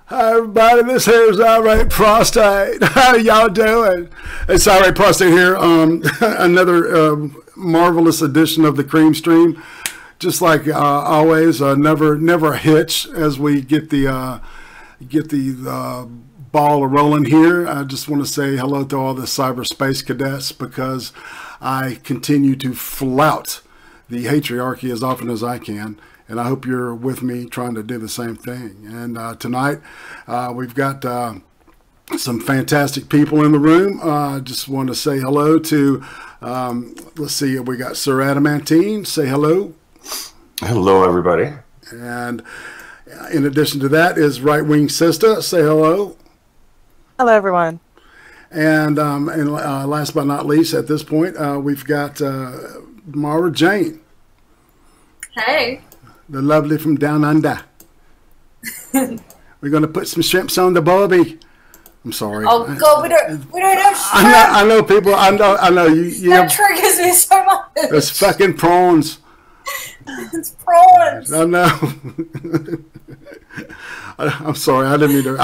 Hi everybody, this here is Irate Prostate. How y'all doing? It's Irate Prostate here. Another marvelous edition of the Creem Stream. Just like always, never a hitch as we get the ball rolling here. I just want to say hello to all the cyberspace cadets because I continue to flout the patriarchy as often as I can. And I hope you're with me trying to do the same thing. And tonight we've got some fantastic people in the room. I just want to say hello to, let's see, we got Sir Adamantine. Say hello. Hello, everybody. And in addition to that is Right Wing Sister. Say hello. Hello, everyone. And last but not least, at this point, we've got Mara Jane. Hey. The lovely from down under. We're going to put some shrimps on the barbie. I'm sorry. Oh God, we don't have shrimp. I know people. I know you. That triggers me so much. It's fucking prawns. It's prawns. I know. I'm sorry. I didn't mean to.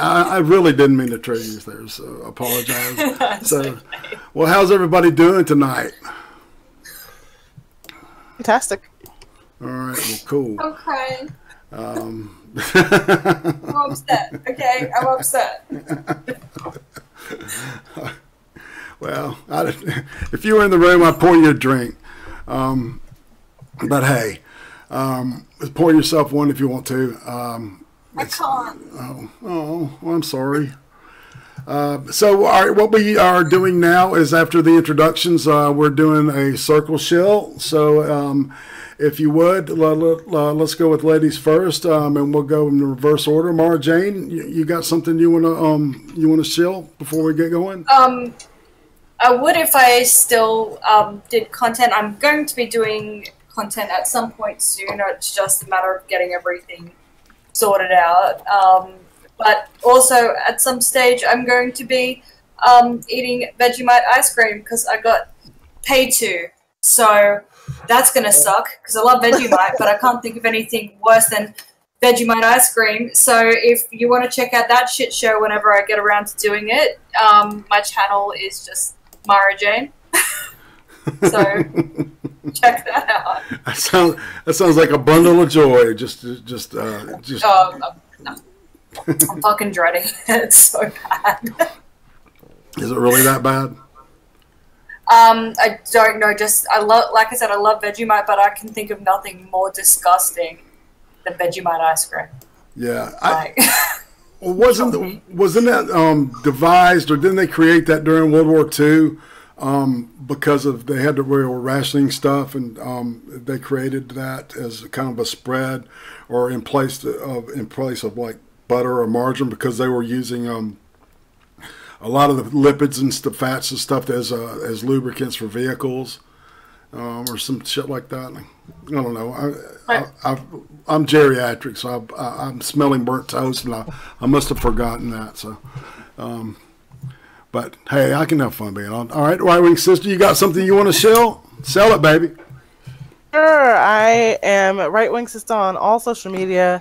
I really didn't mean to trigger you there. So I apologize. So, well, how's everybody doing tonight? Fantastic. All right, well, cool. Okay. I'm upset. Okay, I'm upset. Well, if you were in the room, I'd pour you a drink. But hey, pour yourself one if you want to. I can't. Oh, I'm sorry. So what we are doing now is after the introductions, we're doing a circle shill. So if you would, let's go with ladies first, and we'll go in reverse order. Mara Jane, you got something you wanna shill before we get going? I would if I still did content. I'm going to be doing content at some point soon. It's just a matter of getting everything sorted out. But also at some stage, I'm going to be eating Vegemite ice cream because I got paid to. So that's going to suck because I love Vegemite, but I can't think of anything worse than Vegemite ice cream. So if you want to check out that shit show whenever I get around to doing it, my channel is just Mara Jane. So check that out. That sounds like a bundle of joy. I'm fucking dreading it. It's so bad. Is it really that bad? I don't know. Like I said, I love Vegemite, but I can think of nothing more disgusting than Vegemite ice cream. Yeah. Wasn't that devised, or didn't they create that during World War II? Because they had to wear rationing stuff, and they created that as kind of a spread, or in place of like butter or margarine, because they were using a lot of the lipids and the fats and stuff as lubricants for vehicles, or some shit like that. I don't know. I'm geriatric, so I'm smelling burnt toast, and I must have forgotten that. So, but hey, I can have fun being on. All right, Right Wing Sister, you got something you want to sell? Sell it, baby. Sure. I am Right Wing Sister on all social media.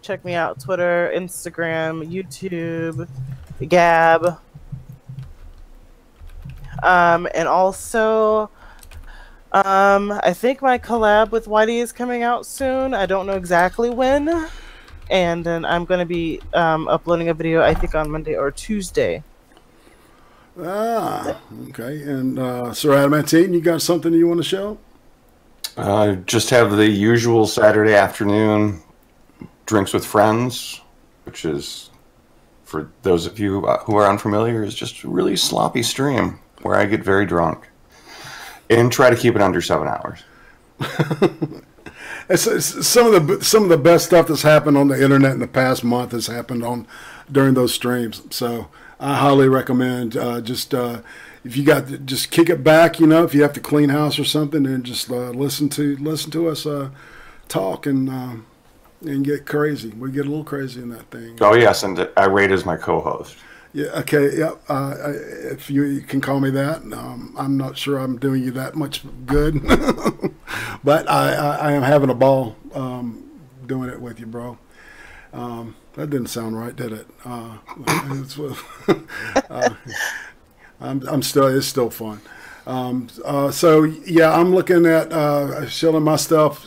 Check me out: Twitter, Instagram, YouTube, Gab, and also, I think my collab with Whitey is coming out soon. I don't know exactly when, and then I'm going to be uploading a video, I think, on Monday or Tuesday. Ah, okay. And Sir Adamantine, you got something you want to show? Just have the usual Saturday afternoon drinks with friends, which is, for those of you who are unfamiliar, is just a really sloppy stream where I get very drunk and try to keep it under 7 hours. It's some of the best stuff that's happened on the internet in the past month has happened during those streams. So I highly recommend if you got just kick it back, if you have to clean house or something, and just listen to us talk and get crazy. We get a little crazy in that thing. Oh yes, and Irate is my co-host. Yeah. Okay. Yeah. If you can call me that, I'm not sure I'm doing you that much good, but I am having a ball doing it with you, bro. That didn't sound right, did it? It's still fun. So yeah, I'm looking at shilling my stuff.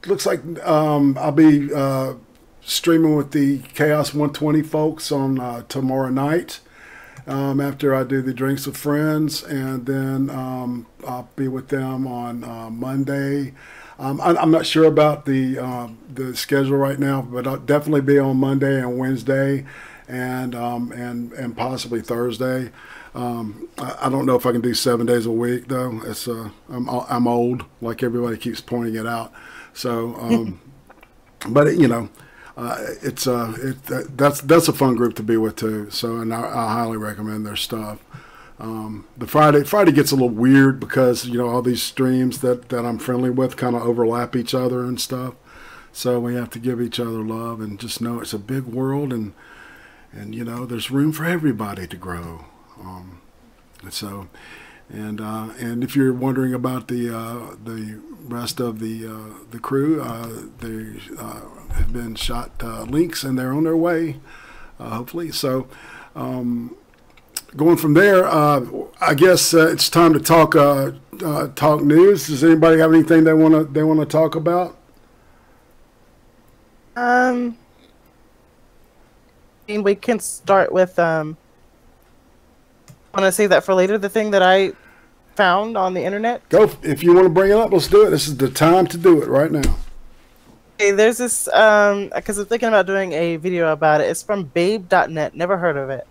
Looks like I'll be streaming with the Chaos 120 folks on tomorrow night. After I do the Drinks with Friends, and then I'll be with them on Monday. I'm not sure about the schedule right now, but I'll definitely be on Monday and Wednesday, and possibly Thursday. I don't know if I can do 7 days a week though. It's I'm old, like everybody keeps pointing it out. So, but you know. That's a fun group to be with too. So, and I highly recommend their stuff. The Friday gets a little weird because all these streams that I'm friendly with kind of overlap each other and stuff. So we have to give each other love and just know it's a big world and there's room for everybody to grow. And if you're wondering about the rest of the crew, they have been shot links and they're on their way, hopefully. So going from there, I guess it's time to talk news. Does anybody have anything they want to talk about? I mean, we can start with want to save that for later. The thing that I found on the internet. Go if you want to bring it up. Let's do it. This is the time to do it right now. Okay, there's this because I'm thinking about doing a video about it. It's from Babe.net. Never heard of it.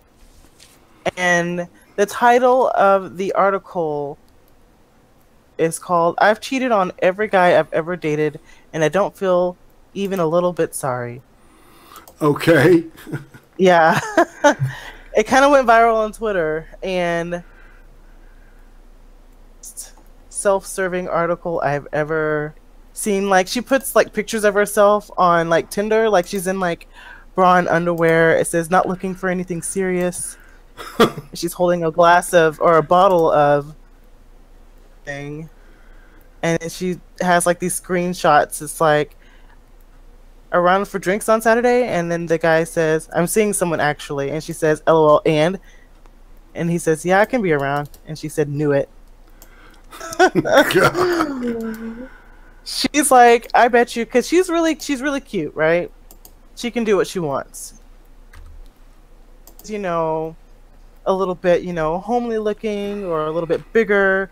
And the title of the article is called "I've cheated on every guy I've ever dated, and I don't feel even a little bit sorry." Okay. Yeah. It kind of went viral on Twitter, and self-serving article I've ever seen. Like, she puts like pictures of herself on like Tinder, like she's in like bra and underwear. It says "not looking for anything serious." She's holding a glass of or a bottle of thing, and she has like these screenshots. It's like, around for drinks on Saturday, and then the guy says, "I'm seeing someone actually," and she says, "LOL," and he says, "Yeah, I can be around," and she said, "Knew it." She's like, I bet you, because she's really cute, right? She can do what she wants. A little bit, homely looking or a little bit bigger.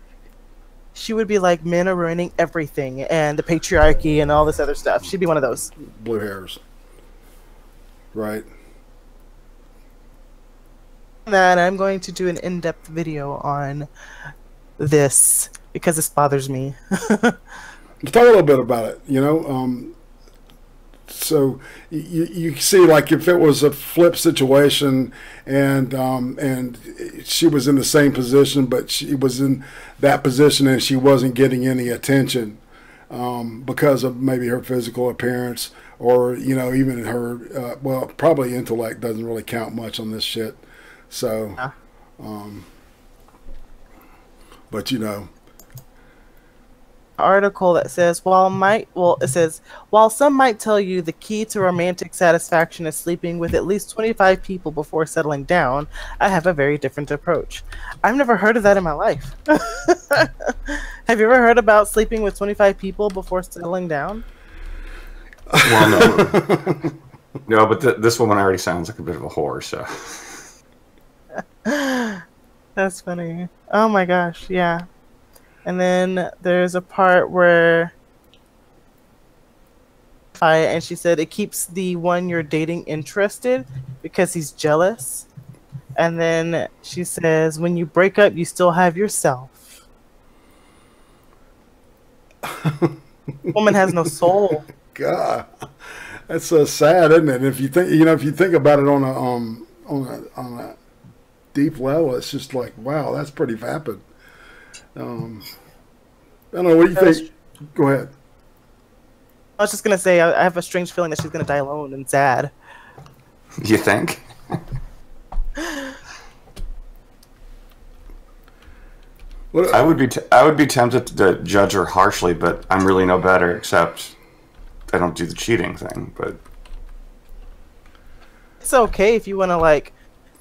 She would be like, men are ruining everything and the patriarchy and all this other stuff. She'd be one of those. Blue hairs. Right. That I'm going to do an in-depth video on this because this bothers me. Talk a little bit about it, so you see, like, if it was a flip situation and she was in the same position, but she was in that position and she wasn't getting any attention because of maybe her physical appearance or, even her, probably intellect doesn't really count much on this shit. So, but article that says while some might tell you the key to romantic satisfaction is sleeping with at least 25 people before settling down, I have a very different approach. I've never heard of that in my life. Have you ever heard about sleeping with 25 people before settling down? Well, no. No, but this woman already sounds like a bit of a whore, so. That's funny. Oh my gosh, yeah. And then there's a part where and she said it keeps the one you're dating interested because he's jealous. And then she says when you break up, you still have yourself. Woman has no soul. God, that's so sad, isn't it? If you think about it on a deep level, it's just like, wow, that's pretty vapid. I don't know. What do you think? Go ahead. I was just gonna say I have a strange feeling that she's gonna die alone and sad. You think? What, I would be tempted to judge her harshly, but I'm really no better. Except I don't do the cheating thing. But It's okay if you want to like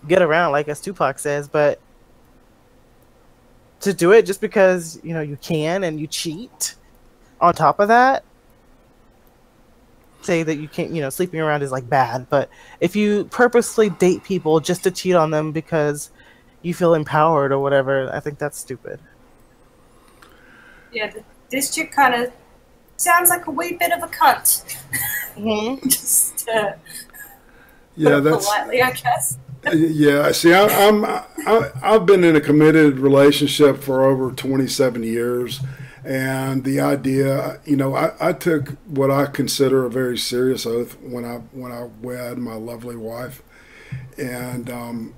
get around, like as Tupac says, but to do it just because you can and you cheat on top of that, say that you can't, sleeping around is like bad, but if you purposely date people just to cheat on them because you feel empowered or whatever, I think that's stupid. Yeah, this chick kind of sounds like a wee bit of a cunt. Just yeah, that's politely, I guess. Yeah, see, I've been in a committed relationship for over 27 years, and the idea, I took what I consider a very serious oath when I wed my lovely wife, and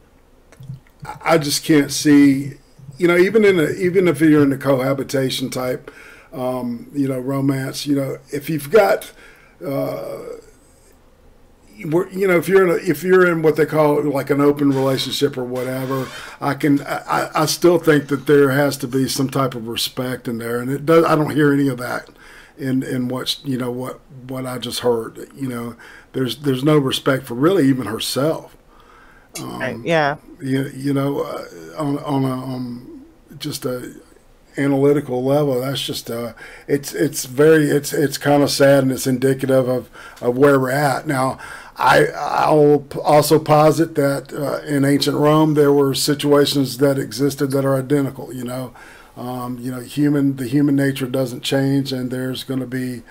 I just can't see, even if you're in a cohabitation type, romance, if you've got. If you're in what they call like an open relationship or whatever, I still think that there has to be some type of respect in there, and I don't hear any of that in what I just heard. There's no respect for really even herself. Yeah. On a just a analytical level, that's just it's kind of sad, and it's indicative of where we're at now. I'll also posit that in ancient Rome there were situations that existed that are identical. The human nature doesn't change, and there's going to be,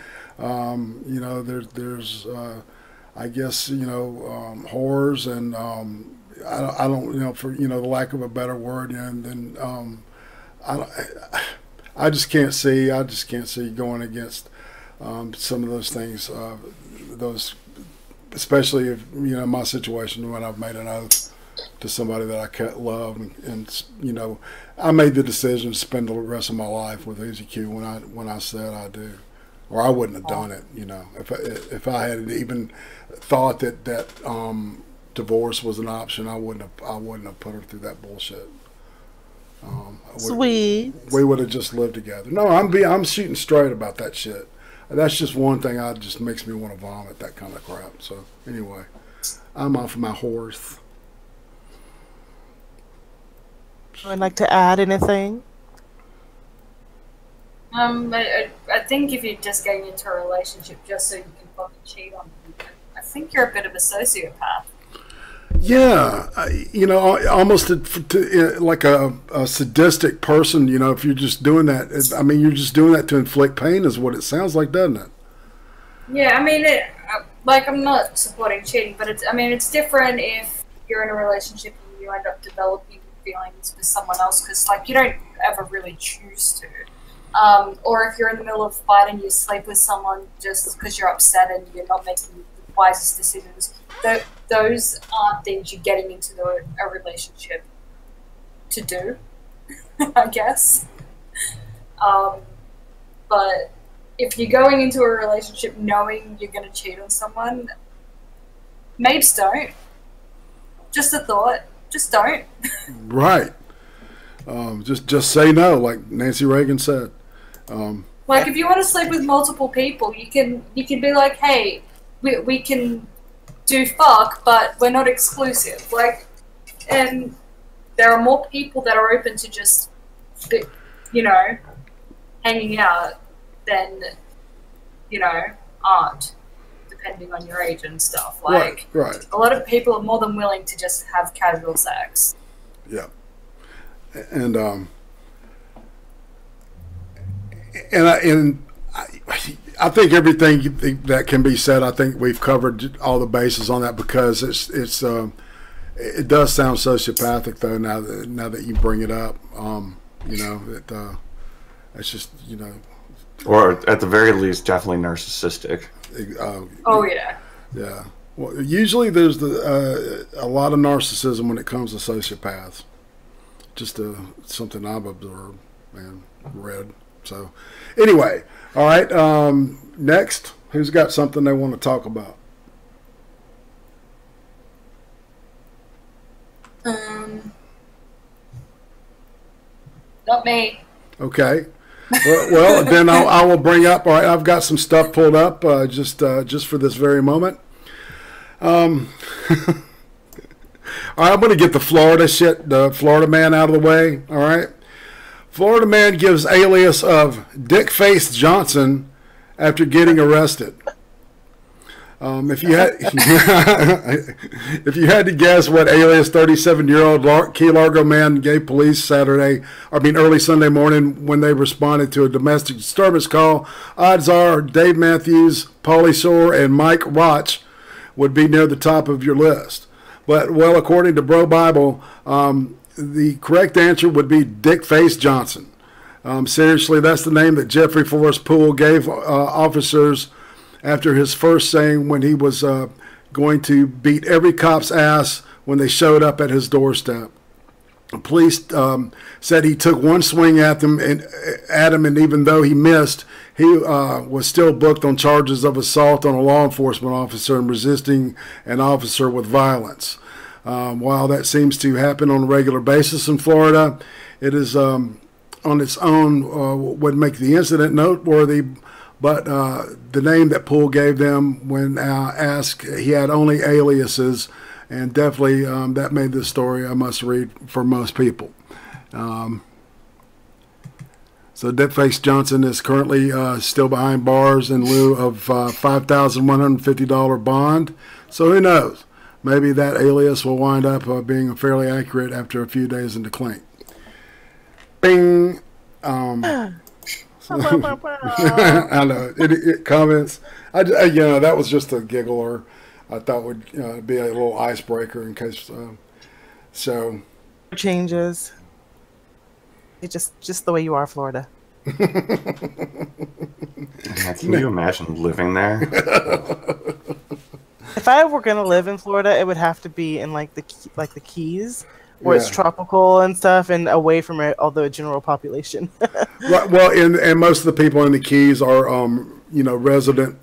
there's I guess horrors, and I don't for the lack of a better word, and then I just can't see going against some of those things, those. Especially if my situation when I've made an oath to somebody that I love, and I made the decision to spend the rest of my life with Easy Q when I said I do, or I wouldn't have done it. If I had even thought that divorce was an option, I wouldn't have put her through that bullshit. Sweet. We would have just lived together. No, I'm shooting straight about that shit. That's just one thing that just makes me want to vomit, that kind of crap. So anyway, I'm off my horse. Would like to add anything? I think if you're just getting into a relationship just so you can fucking cheat on people, I think you're a bit of a sociopath. Yeah, almost like a sadistic person. If you're just doing that, you're just doing that to inflict pain, is what it sounds like, doesn't it? Yeah, I'm not supporting cheating, but it's different if you're in a relationship and you end up developing feelings with someone else because, you don't ever really choose to. Or if you're in the middle of a fight and you sleep with someone just because you're upset and you're not making the wisest decisions. Those aren't things you're getting into a relationship to do, I guess. But if you're going into a relationship knowing you're going to cheat on someone, maybe don't. Just a thought. Just don't. Right. Just say no, like Nancy Reagan said. If you want to sleep with multiple people, you can be like, hey, we can do fuck, but we're not exclusive. And there are more people that are open to just, hanging out than, aren't, depending on your age and stuff. Right. A lot of people are more than willing to just have casual sex. Yeah. And I think everything that can be said, I think we've covered all the bases on that, because it does sound sociopathic though. Now that you bring it up, it's just or at the very least, definitely narcissistic. Oh yeah. Yeah. Well, usually there's a lot of narcissism when it comes to sociopaths. Just something I've observed and read. So, anyway, all right. Next, who's got something they want to talk about? Not me. Okay. Well, then I will bring up. All right, I've got some stuff pulled up just for this very moment. All right, I'm going to get the Florida man out of the way. All right. Florida man gives alias of Dick Face Johnson after getting arrested. If you had to guess what alias 37-year-old Key Largo man gave police early Sunday morning when they responded to a domestic disturbance call, odds are Dave Matthews, Pauly Shore, and Mike Roch would be near the top of your list. But, well, according to Bro Bible, the correct answer would be Dick Face Johnson. Seriously, that's the name that Jeffrey Forrest Poole gave officers after his first saying when he was going to beat every cop's ass when they showed up at his doorstep. The police said he took one swing at him, and even though he missed, he was still booked on charges of assault on a law enforcement officer and resisting an officer with violence. While that seems to happen on a regular basis in Florida, it is on its own would make the incident noteworthy. But the name that Poole gave them when asked, he had only aliases, and definitely that made this story a must-read for most people. So Dickface Johnson is currently still behind bars in lieu of $5,150 bond. So who knows? Maybe that alias will wind up being fairly accurate after a few days in the clink. Bing! I know. It comments. That was just a giggler. I thought would be a little icebreaker in case. So changes. It's just the way you are, Florida. Yeah, can you imagine living there? If I were gonna live in Florida, it would have to be in like the Keys, where it's tropical and stuff, and away from all the general population. Right, well, and most of the people in the Keys are, resident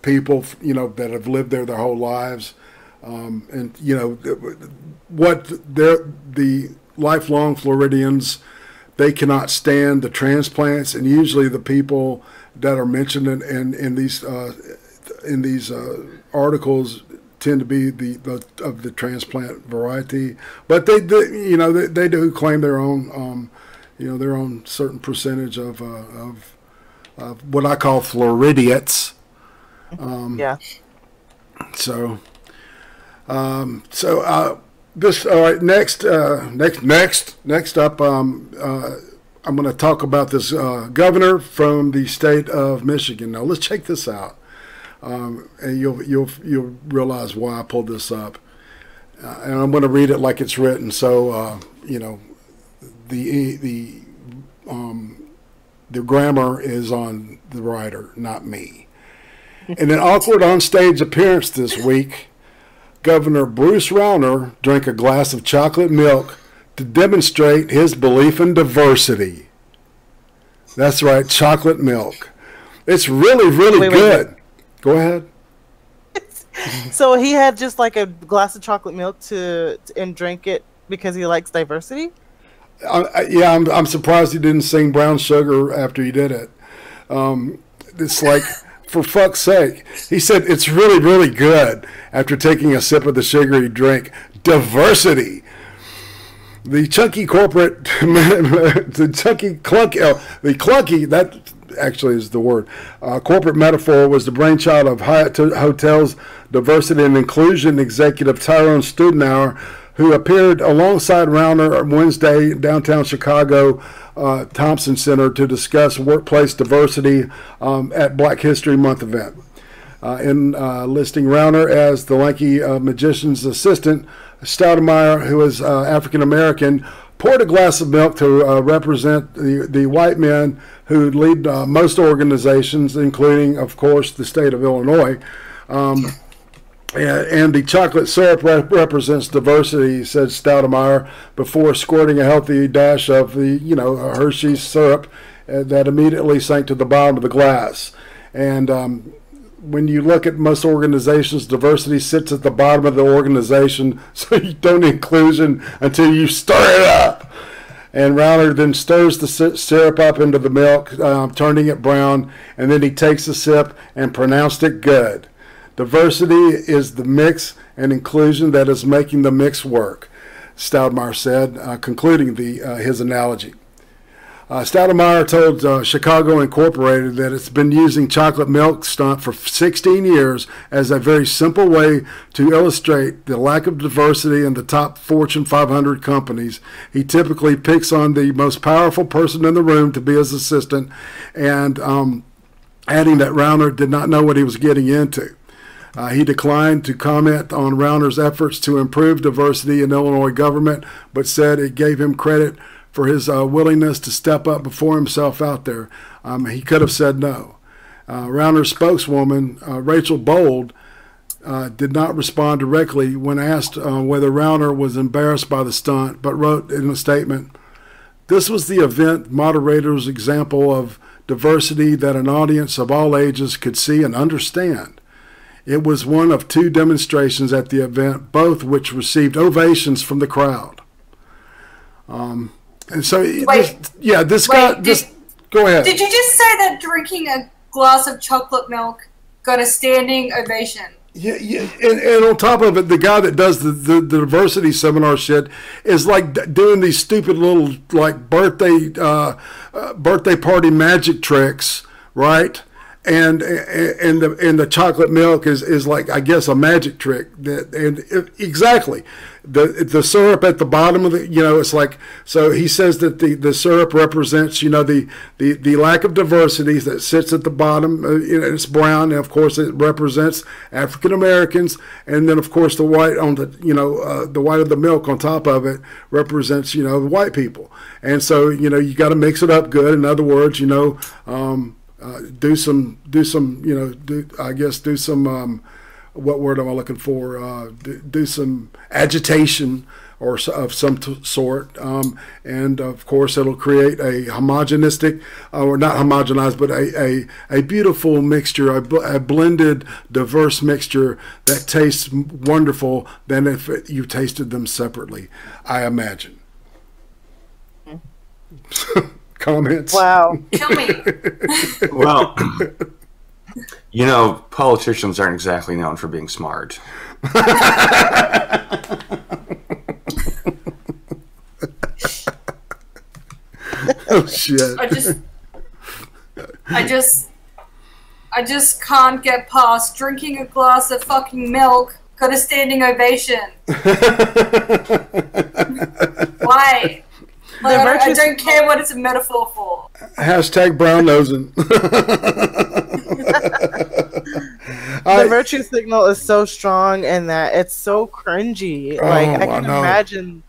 people, that have lived there their whole lives, and the lifelong Floridians, they cannot stand the transplants, and usually the people that are mentioned in these articles tend to be of the transplant variety, but they do claim their own their own certain percentage of what I call Floridians. Yeah. So this all right. Next up, I'm going to talk about this governor from the state of Michigan. Now let's check this out. And you'll realize why I pulled this up, and I'm going to read it like it's written. So the grammar is on the writer, not me. In an awkward onstage appearance this week, Governor Bruce Rauner drank a glass of chocolate milk to demonstrate his belief in diversity. That's right, chocolate milk. It's really, really good. Wait. Go ahead. So he had just like a glass of chocolate milk and drank it because he likes diversity? I'm surprised he didn't sing Brown Sugar after he did it. It's like, for fuck's sake. He said it's really, really good after taking a sip of the sugary drink. Diversity. The chunky corporate, that actually is the word. Corporate metaphor was the brainchild of Hyatt Hotels Diversity and Inclusion executive Tyrone Studenauer, who appeared alongside Rauner on Wednesday in downtown Chicago Thompson Center to discuss workplace diversity at Black History Month event. In listing Rauner as the lanky magician's assistant, Stoudemire, who is African-American, poured a glass of milk to represent the white men who lead most organizations, including, of course, the state of Illinois. And the chocolate syrup represents diversity, said Stoudemire, before squirting a healthy dash of the, Hershey's syrup that immediately sank to the bottom of the glass. And when you look at most organizations, diversity sits at the bottom of the organization, so you don't inclusion until you stir it up. And Rauner then stirs the syrup up into the milk, turning it brown, and then he takes a sip and pronounced it good. Diversity is the mix and inclusion that is making the mix work, Stoudemire said, concluding his analogy. Stoudemire told Chicago Incorporated that it's been using chocolate milk stunt for 16 years as a very simple way to illustrate the lack of diversity in the top Fortune 500 companies. He typically picks on the most powerful person in the room to be his assistant, and adding that Rauner did not know what he was getting into. He declined to comment on Rauner's efforts to improve diversity in Illinois government, but said it gave him credit for his willingness to step up before himself out there. He could have said no. Rauner's spokeswoman, Rachel Bold, did not respond directly when asked whether Rauner was embarrassed by the stunt, but wrote in a statement, "This was the event moderator's example of diversity that an audience of all ages could see and understand. It was one of 2 demonstrations at the event, both which received ovations from the crowd." And so, go ahead. Did you just say that drinking a glass of chocolate milk got a standing ovation? Yeah, and on top of it, the guy that does the diversity seminar shit is like doing these stupid little like birthday party magic tricks, right? And the chocolate milk is like, I guess, a magic trick. Exactly. The syrup at the bottom of it's like, so he says that the syrup represents, the lack of diversity that sits at the bottom. It's brown, and of course it represents African Americans, and then of course the white on the white of the milk on top of it represents, the white people. And so, you got to mix it up good. In other words, do some what word am I looking for? Do some agitation or of some sort, and of course it'll create a homogenistic, or not homogenized, but a beautiful mixture, a blended, diverse mixture that tastes wonderful than if you tasted them separately, I imagine. Comments? Wow. Kill me. Well, politicians aren't exactly known for being smart. Oh shit! I just can't get past drinking a glass of fucking milk. Got a standing ovation. Why? I don't care what it's a metaphor for. Hashtag brown nosing. The virtue signal is so strong in that it's so cringy. I can imagine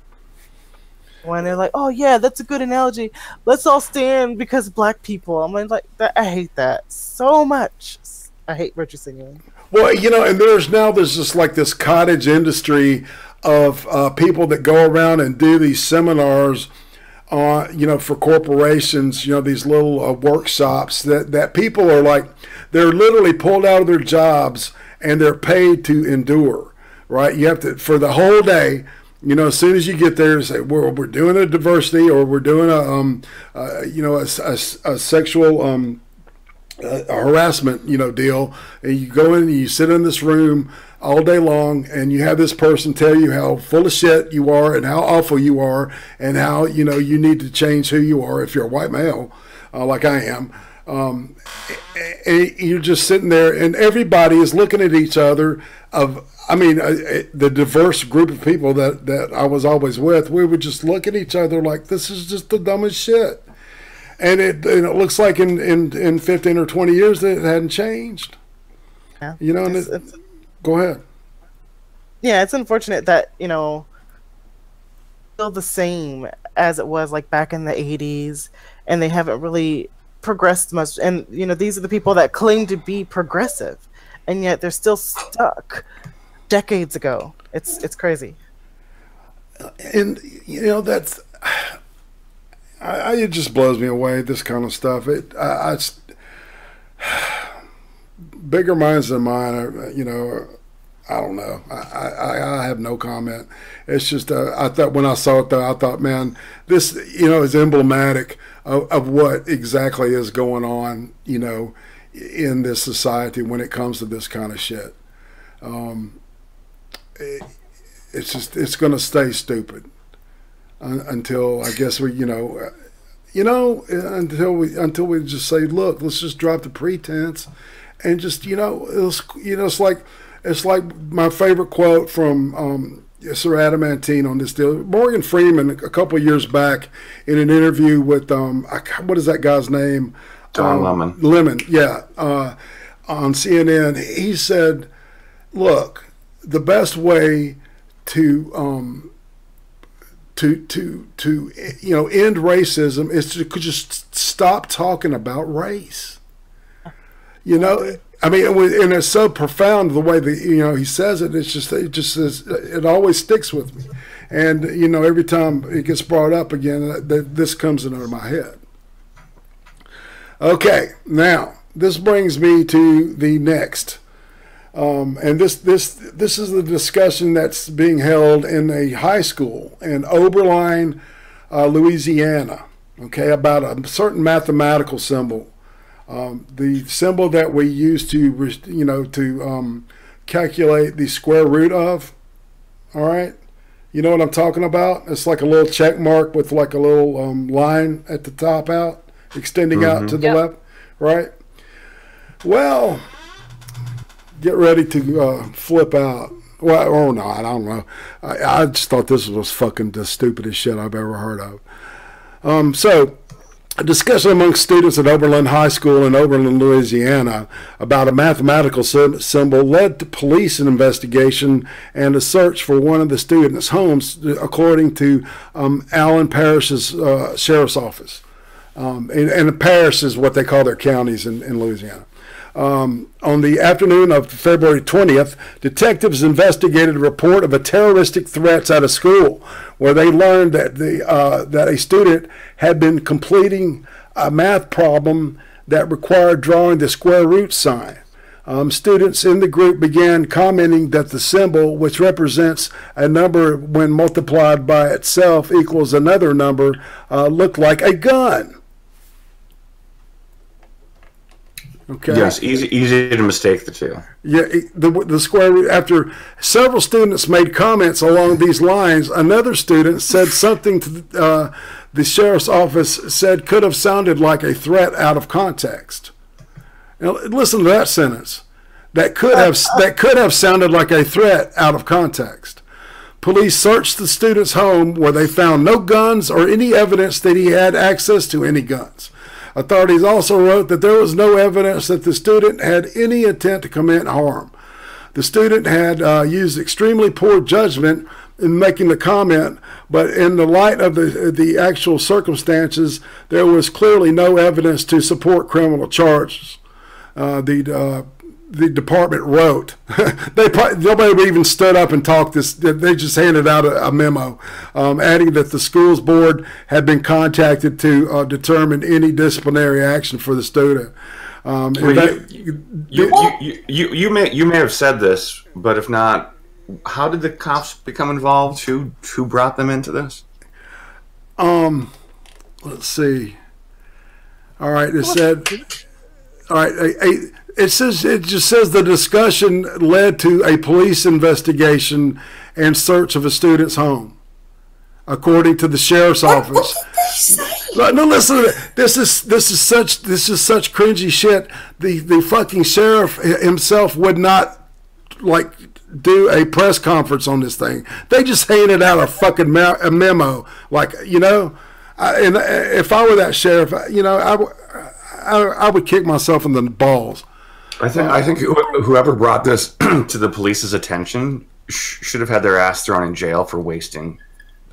when they're like, "Oh yeah, that's a good analogy. Let's all stand because Black people." I'm like, I hate that so much. I hate virtue signaling. Well, and there's just like this cottage industry of people that go around and do these seminars. For corporations, these little workshops that people are like, they're literally pulled out of their jobs and they're paid to endure, right? You have to, for the whole day, as soon as you get there, say, we're doing a diversity, or we're doing a sexual harassment, deal, and you go in and you sit in this room all day long, and you have this person tell you how full of shit you are and how awful you are, and how you need to change who you are if you're a white male, like I am. And you're just sitting there, and everybody is looking at each other. The diverse group of people that I was always with, we would just look at each other like, this is just the dumbest shit. And it looks like in 15 or 20 years that it hadn't changed. Yeah. Go ahead. Yeah, it's unfortunate that, still the same as it was like back in the 80s, and they haven't really progressed much. And, these are the people that claim to be progressive, and yet they're still stuck decades ago. It's crazy. And, that's, it just blows me away, this kind of stuff. Bigger minds than mine, I don't know. I have no comment. It's just I thought when I saw it though, I thought, man, this is emblematic of what exactly is going on, in this society when it comes to this kind of shit. It's going to stay stupid until I guess until we just say, look, let's just drop the pretense and just it's like my favorite quote from Sir Adamantine on this deal. Morgan Freeman a couple of years back in an interview with what is that guy's name? Don Lemon. Lemon, yeah, on CNN. He said, look, the best way to end racism is to just stop talking about race. I mean, and it's so profound the way that he says it. It always sticks with me, and every time it gets brought up again, this comes into my head. Okay, now this brings me to the next. And this is the discussion that's being held in a high school in Oberlin, Louisiana. Okay, about a certain mathematical symbol, the symbol that we use to calculate the square root of. All right, you know what I'm talking about? It's like a little check mark with like a little line at the top out, extending out to the left, right? Well, get ready to flip out. Well, or not, I don't know. I just thought this was fucking the stupidest shit I've ever heard of. So, a discussion among students at Oberlin High School in Oberlin, Louisiana, about a mathematical symbol led to police investigation and a search for one of the students' homes, according to Allen Parish's sheriff's office. And a parish is what they call their counties in Louisiana. On the afternoon of February 20th, detectives investigated a report of a terroristic threats at a school where they learned that that a student had been completing a math problem that required drawing the square root sign. Students in the group began commenting that the symbol, which represents a number when multiplied by itself equals another number, looked like a gun. Okay. Yes, easy to mistake the two. Yeah, the square root. After several students made comments along these lines, another student said something to the sheriff's office said could have sounded like a threat out of context. Now, listen to that sentence. That could have sounded like a threat out of context. Police searched the student's home where they found no guns or any evidence that he had access to any guns. Authorities also wrote that there was no evidence that the student had any intent to commit harm. The student had used extremely poor judgment in making the comment, but in the light of the actual circumstances, there was clearly no evidence to support criminal charges. The department wrote. Nobody even stood up and talked this. They just handed out a memo, adding that the school's board had been contacted to determine any disciplinary action for the student. You may have said this, but if not, how did the cops become involved? Who brought them into this? Let's see. All right, it said. All right, it just says the discussion led to a police investigation and search of a student's home, according to the sheriff's office. No, listen. This is such cringy shit. The fucking sheriff himself would not do a press conference on this thing. They just handed out a fucking memo, and if I were that sheriff, I would kick myself in the balls. I think whoever brought this to the police's attention should have had their ass thrown in jail for wasting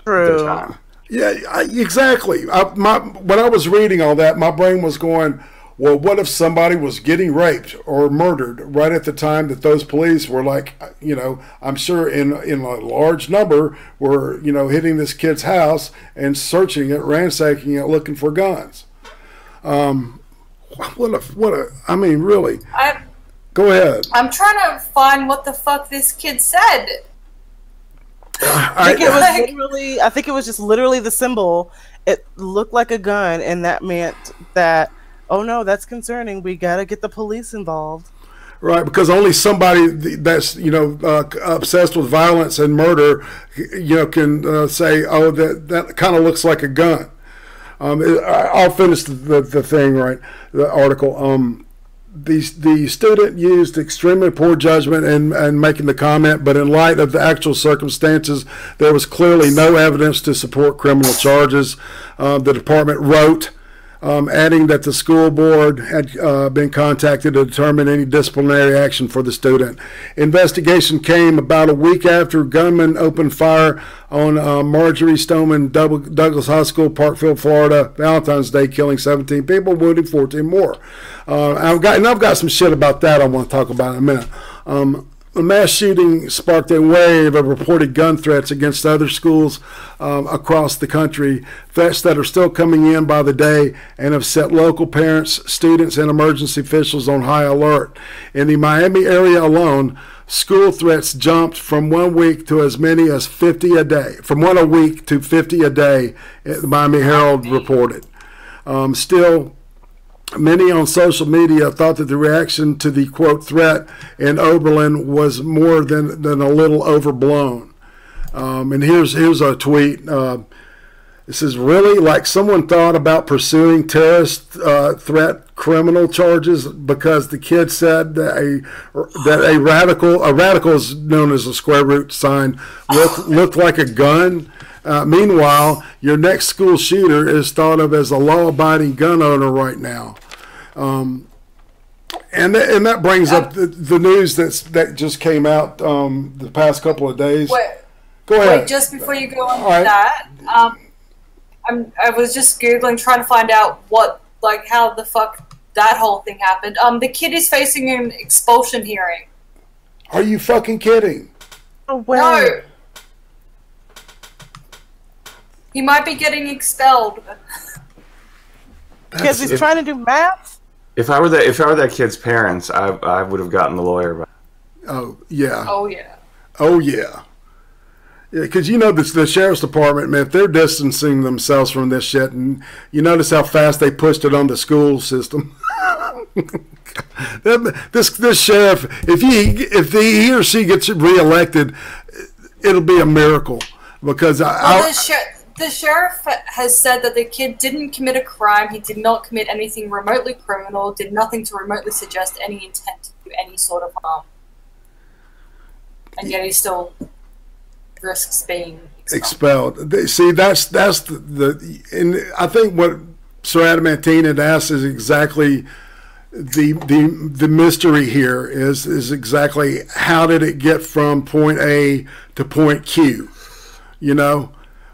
their time. Yeah, exactly. When I was reading all that, my brain was going, well, what if somebody was getting raped or murdered right at the time that those police were I'm sure in a large number were, hitting this kid's house and searching it, ransacking it, looking for guns. I mean, really. Go Go ahead. I'm trying to find what the fuck this kid said. I think it was just literally the symbol. It looked like a gun, and that meant that, oh no, that's concerning. We gotta get the police involved. Right, because only somebody that's obsessed with violence and murder, can say, "Oh, that kind of looks like a gun." I'll finish the thing, right? The article. The student used extremely poor judgment in making the comment, but in light of the actual circumstances, there was clearly no evidence to support criminal charges. The department wrote, adding that the school board had been contacted to determine any disciplinary action for the student. Investigation came about a week after gunmen opened fire on Marjorie Stoneman Douglas High School, Parkville, Florida, Valentine's Day, killing 17 people, wounding 14 more. I've got some shit about that I want to talk about in a minute. The mass shooting sparked a wave of reported gun threats against other schools across the country, threats that are still coming in by the day and have set local parents, students, and emergency officials on high alert. In the Miami area alone, school threats jumped from 1 week to as many as 50 a day. From 1 a week to 50 a day, the Miami Herald reported. Still, many on social media thought that the reaction to the, quote, threat in Oberlin was more than a little overblown. And here's a tweet. It says, really? Like someone thought about pursuing terrorist threat criminal charges because the kid said that a radical is known as a square root sign, looked like a gun? Meanwhile, your next school shooter is thought of as a law-abiding gun owner right now. And that brings up the news that just came out the past couple of days. Go ahead. Wait, just before you go on with that, I was just Googling trying to find out how the fuck that whole thing happened. The kid is facing an expulsion hearing. Are you fucking kidding? Oh, wow. No. He might be getting expelled. Because he's trying to do math? If I were that kid's parents, I would have gotten the lawyer. Oh, yeah. Oh, yeah. Oh, yeah. Yeah, because the sheriff's department, man, they're distancing themselves from this shit, and you notice how fast they pushed it on the school system. This sheriff, if he or she gets reelected, it'll be a miracle because the sheriff has said that the kid didn't commit a crime. He did not commit anything remotely criminal. Did nothing to remotely suggest any intent to do any sort of harm, and yet he still risks being expelled. See, that's and I think what Sir Adamantine had asked is exactly the mystery here is exactly how did it get from point A to point Q,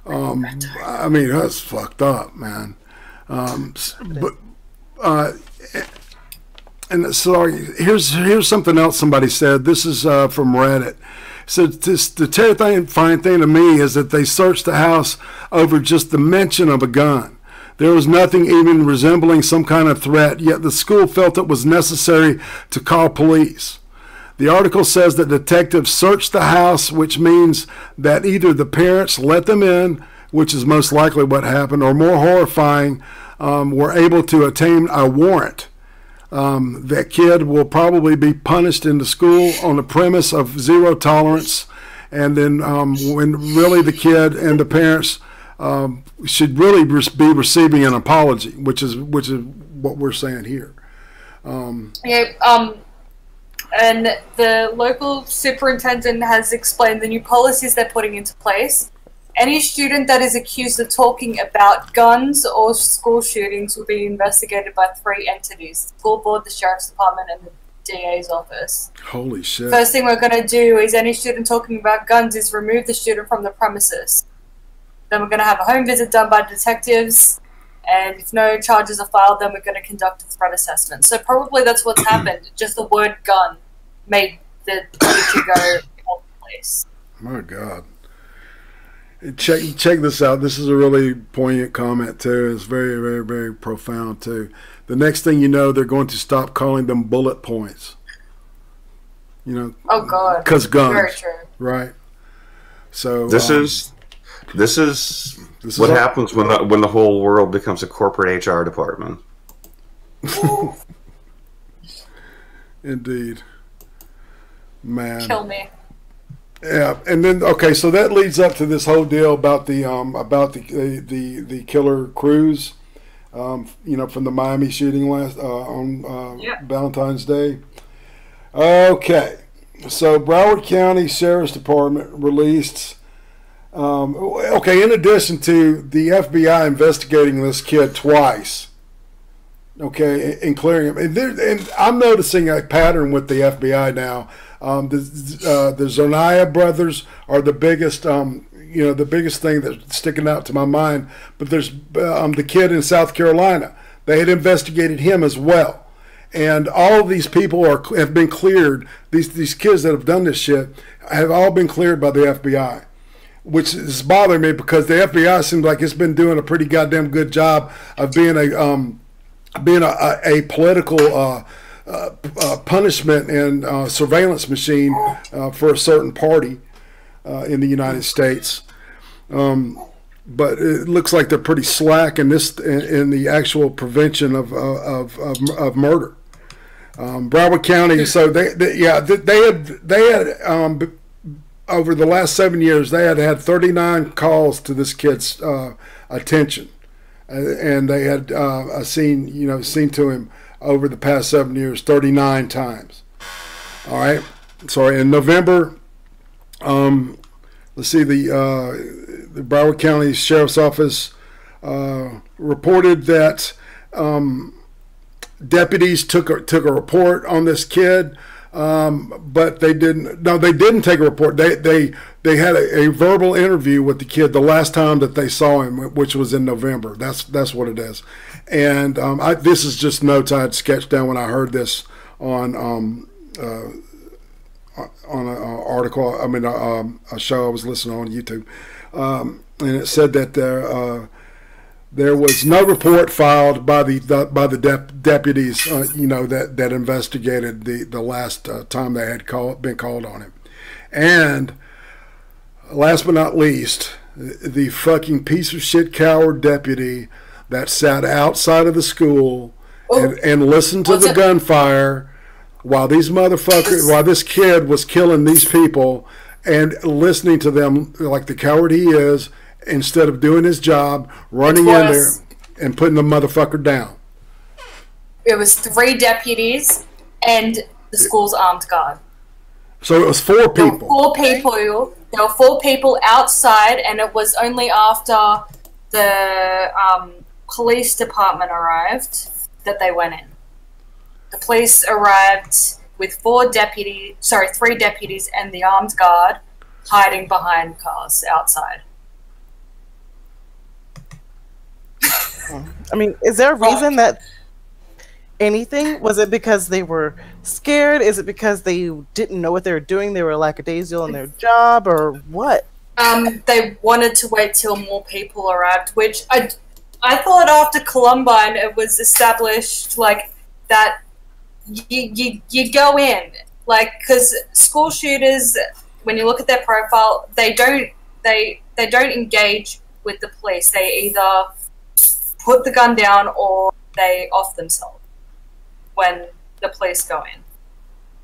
I mean, that's fucked up, man. And so here's something else somebody said. This is from Reddit. So the terrifying thing to me is that they searched the house over just the mention of a gun. There was nothing even resembling some kind of threat, yet the school felt it was necessary to call police. The article says that detectives searched the house, which means that either the parents let them in, which is most likely what happened, or more horrifying, were able to obtain a warrant. That kid will probably be punished in the school on the premise of zero tolerance, and then when really the kid and the parents should really be receiving an apology, which is what we're saying here. And the local superintendent has explained the new policies they're putting into place. Any student that is accused of talking about guns or school shootings will be investigated by 3 entities: the school board, the sheriff's department, and the DA's office. Holy shit. First thing we're going to do is any student talking about guns is remove the student from the premises. Then we're going to have a home visit done by detectives, and if no charges are filed, then we're going to conduct a threat assessment. So probably that's what's happened. Just the word gun made the teacher go off place. My God. Check this out. This is a really poignant comment too. It's very, very, very profound too. The next thing you know, they're going to stop calling them bullet points. You know. Oh God. Because guns. Very true. Right. So This is what happens when the whole world becomes a corporate HR department. Indeed. Man. Kill me. Yeah, and then okay, so that leads up to this whole deal about the killer cruise, you know, from the Miami shooting last on Valentine's Day. Okay, so Broward County Sheriff's Department released. Okay, in addition to the FBI investigating this kid twice. Okay, and clearing him, and I'm noticing a pattern with the FBI now. The Zonaya brothers are the biggest, the biggest thing that's sticking out to my mind. But there's the kid in South Carolina. They had investigated him as well, and all of these people have been cleared. These kids that have done this shit have all been cleared by the FBI, which is bothering me because the FBI seems like it's been doing a pretty goddamn good job of being a political punishment and surveillance machine for a certain party in the United States. But it looks like they're pretty slack in the actual prevention of murder. Broward County. So they had over the last 7 years they had 39 calls to this kid's attention. And they had seen to him over the past 7 years 39 times. All right. Sorry. In November, let's see, the Broward County Sheriff's Office reported that deputies took a report on this kid, but they didn't. No, they didn't take a report. They had a verbal interview with the kid the last time that they saw him, which was in November. That's what it is. And this is just notes I had sketched down when I heard this on an article. I mean, a show I was listening on YouTube, and it said that there was no report filed by the deputies, that investigated the last time they had been called on him, and last but not least, the fucking piece of shit coward deputy that sat outside of the school and listened to the gunfire while this kid was killing these people, and listening to them like the coward he is, instead of doing his job, running in there and putting the motherfucker down. It was 3 deputies and the school's armed guard. So it was 4 people. There were 4 people outside, and it was only after the police department arrived that they went in. The police arrived with 3 deputies and the armed guard hiding behind cars outside. I mean, is there a reason that anything? Was it because they were scared? Is it because they didn't know what they were doing? They were lackadaisical in their job, or what? They wanted to wait till more people arrived, which I thought after Columbine it was established like that you go in, like, because school shooters, when you look at their profile, they don't engage with the police. They either put the gun down or they off themselves when the police go in.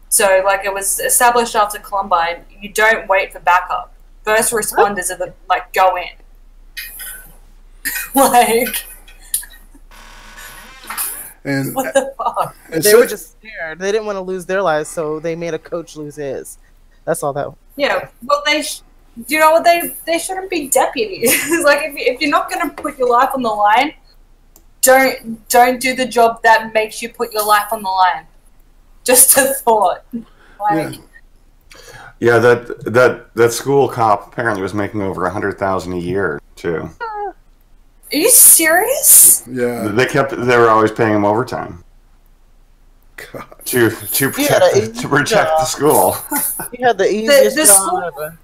So, like, it was established after Columbine, you don't wait for backup. First responders are go in. Like, and what the fuck? They were just scared. They didn't want to lose their lives, so they made a coach lose his. That's all that. Yeah, well, you know what? They shouldn't be deputies. Like, if you're not going to put your life on the line, don't do the job that makes you put your life on the line. Just a thought. Like, yeah, that school cop apparently was making over $100,000 a year too. are you serious? Yeah, they were always paying him overtime. God. To protect the school. You had the easiest The job school- ever.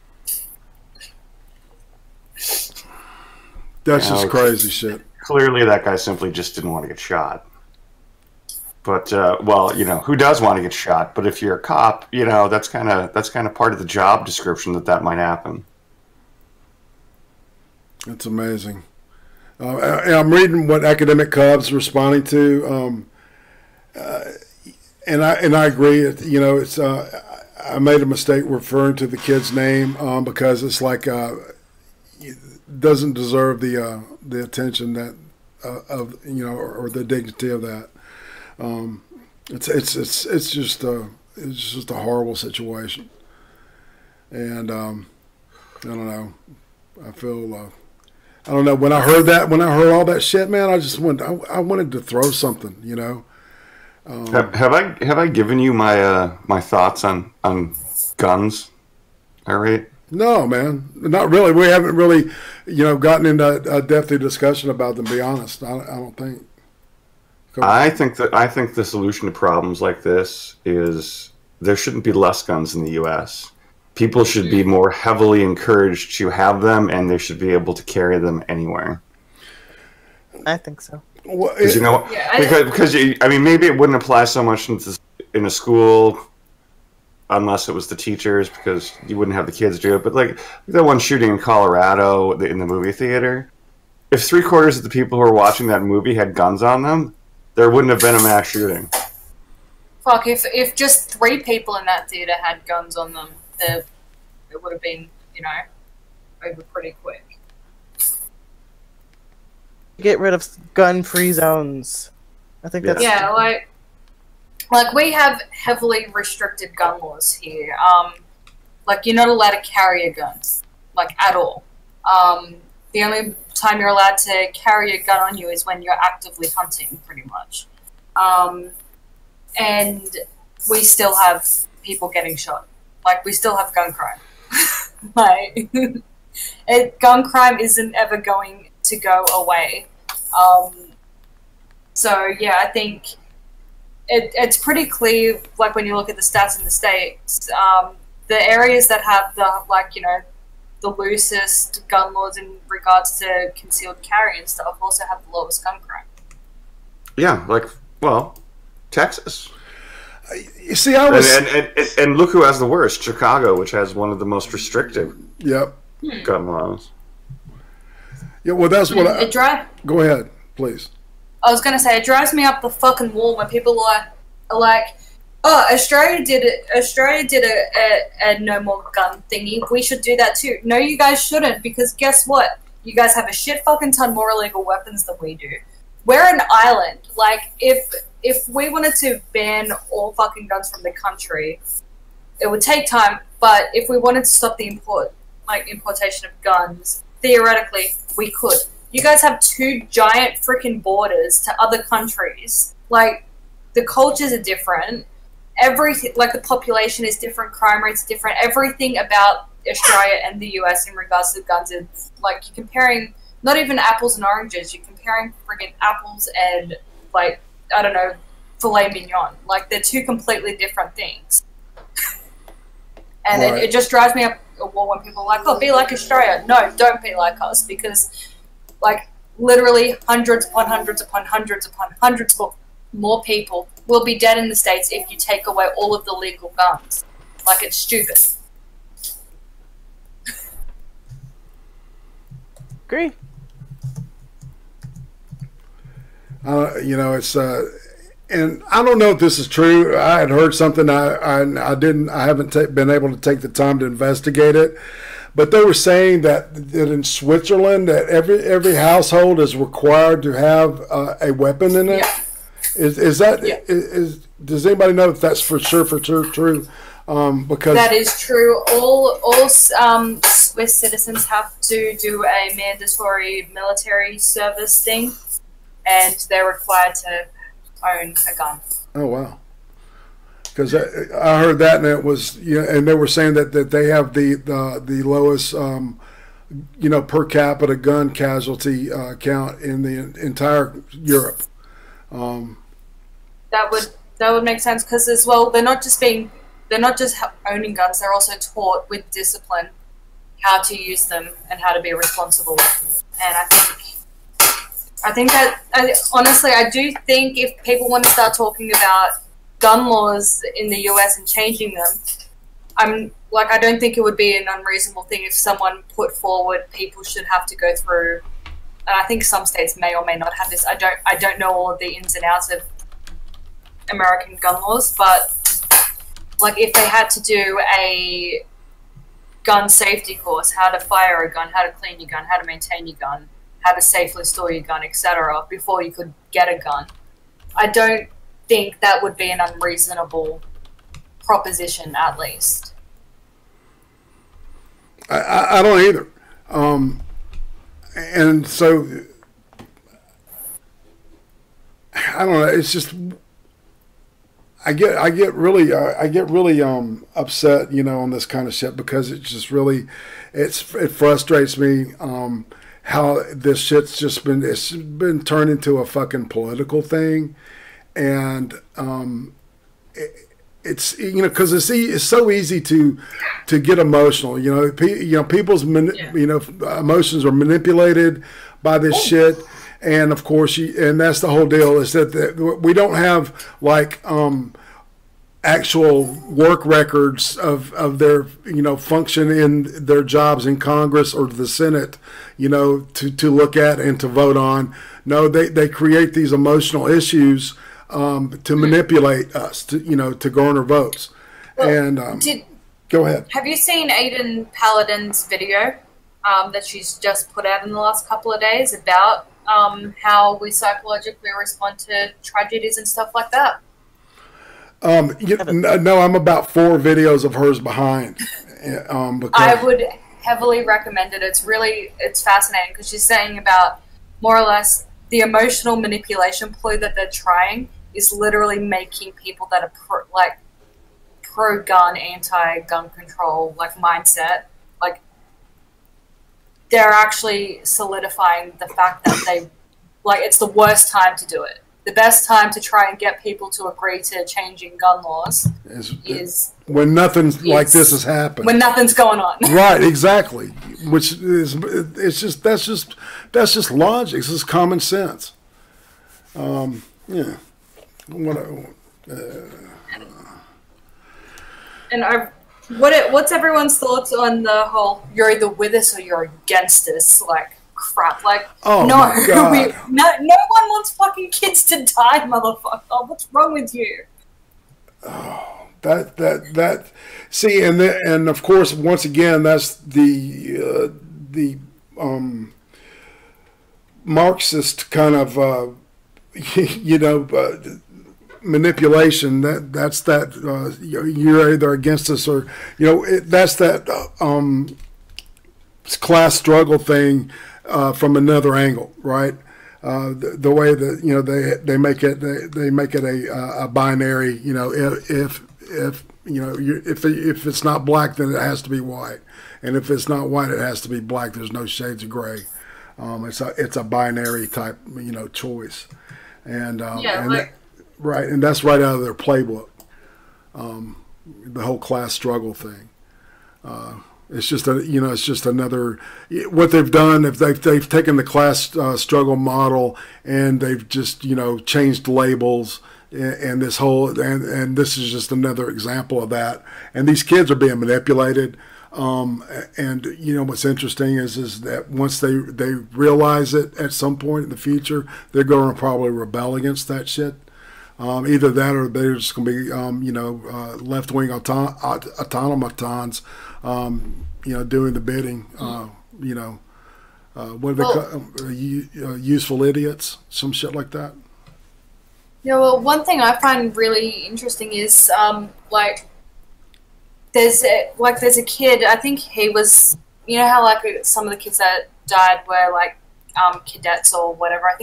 That's just crazy shit. Clearly, that guy simply just didn't want to get shot. But well, you know, who does want to get shot? But if you're a cop, you know, that's kind of part of the job description that might happen. It's amazing. I'm reading what Academic Cub's responding to, and I agree. You know, it's I made a mistake referring to the kid's name because it's like it doesn't deserve the attention that of you know or the dignity of that. It's just a horrible situation, and I don't know. I feel. I don't know. When I heard all that shit, man, I just I wanted to throw something, you know. Have I given you my thoughts on guns? All right. No, man, not really. We haven't really, you know, gotten into a depthy discussion about them. To be honest, I don't think. I think the solution to problems like this is there shouldn't be less guns in the U.S. People should be more heavily encouraged to have them, and they should be able to carry them anywhere. I think so. Well, you know, because I mean, maybe it wouldn't apply so much in a school unless it was the teachers, because you wouldn't have the kids do it. But like that one shooting in Colorado in the movie theater, if 3/4 of the people who were watching that movie had guns on them, there wouldn't have been a mass shooting. Fuck, if just 3 people in that theater had guns on them, it would have been, you know, over pretty quick. Get rid of gun-free zones. I think that's... Yeah, like we have heavily restricted gun laws here. Like, you're not allowed to carry a gun, like, at all. The only time you're allowed to carry a gun on you is when you're actively hunting, pretty much. And we still have people getting shot. Like, we still have gun crime. Like, gun crime isn't ever going to go away. So, yeah, I think it's pretty clear, like, when you look at the stats in the States, the areas that have the, like, you know, the loosest gun laws in regards to concealed carry and stuff also have the lowest gun crime. Yeah, like, well, Texas. You see, I was... And look who has the worst, Chicago, which has one of the most restrictive gun laws. Yeah, well, that's what Go ahead, please. I was going to say, it drives me up the fucking wall when people are like, oh, Australia did a no more gun thingy. We should do that too. No, you guys shouldn't, because guess what? You guys have a shit fucking ton more illegal weapons than we do. We're an island. Like, if we wanted to ban all fucking guns from the country, it would take time. But if we wanted to stop the importation of guns, theoretically, we could. You guys have 2 giant freaking borders to other countries. Like, the cultures are different. Everything, like, the population is different, crime rates are different. Everything about Australia and the US in regards to guns is, like, you're comparing not even apples and oranges. You're comparing friggin' apples and, like, I don't know, filet mignon. Like, they're 2 completely different things. And it just drives me up a wall when people are like, oh, be like Australia. No, don't be like us, because, like, literally hundreds upon hundreds upon hundreds upon hundreds more people will be dead in the States if you take away all of the legal guns. Like, it's stupid. Agree. You know, it's and I don't know if this is true. I had heard something. I haven't been able to take the time to investigate it, but they were saying that in Switzerland that every household is required to have a weapon in it. Yeah. Is that does anybody know if that's for sure true? Because that is true. All Swiss citizens have to do a mandatory military service thing, and they're required to own a gun. Oh wow! Because I heard that, and it was and they were saying that they have the lowest per capita gun casualty count in the entire Europe. That would make sense, because as well they're not just owning guns, they're also taught with discipline how to use them and how to be responsible with them. And I think I think that, honestly, I do think if people want to start talking about gun laws in the US and changing them, I don't think it would be an unreasonable thing if someone put forward people should have to go through, and I think some states may or may not have this. I don't know all of the ins and outs of American gun laws, but like if they had to do a gun safety course, how to fire a gun, how to clean your gun, how to maintain your gun, how to safely store your gun, etc., before you could get a gun, I don't think that would be an unreasonable proposition, at least. I don't either. And so, I don't know. It's just I get really upset, on this kind of shit, because it just really it frustrates me how this shit's just been turned into a fucking political thing, and it's because it's so easy to get emotional. People's emotions are manipulated by this shit, and of course, and that's the whole deal, is that we don't have like actual work records of their function in their jobs in Congress or the Senate, to look at and to vote on. No, they create these emotional issues to manipulate us, to garner votes. Well, and go ahead. Have you seen Aiden Paladin's video that she's just put out in the last couple of days about how we psychologically respond to tragedies and stuff like that? No, I'm about 4 videos of hers behind. I would heavily recommend it. It's fascinating, because she's saying about more or less the emotional manipulation ploy that they're trying is literally making people that are pro-gun, anti-gun control mindset, they're actually solidifying the fact that it's the worst time to do it. The best time to try and get people to agree to changing gun laws is when nothing like this has happened. When nothing's going on. Right, exactly. Which is that's just logic. It's just common sense. Yeah. And what's everyone's thoughts on the whole "you're either with us or you're against us" crap? Oh no, my God. No one wants fucking kids to die, motherfucker. What's wrong with you? Oh, that. See, and of course, once again, that's the Marxist kind of manipulation. That's you're either against us or that's that class struggle thing. From another angle, right? The way that they make it a binary. If it's not black, then it has to be white, and if it's not white, it has to be black. There's no shades of gray. It's a binary type choice, and right, and that's right out of their playbook. The whole class struggle thing. It's just another. What they've done, if they've taken the class struggle model and they've just changed labels, and this whole and this is just another example of that. And these kids are being manipulated. And what's interesting is that once they realize it at some point in the future, they're going to probably rebel against that shit. Either that, or they're just going to be left-wing automatons. Doing the bidding, what do they call useful idiots, some shit like that. Yeah, well, one thing I find really interesting is there's a kid. I think he was, how some of the kids that died were cadets or whatever. I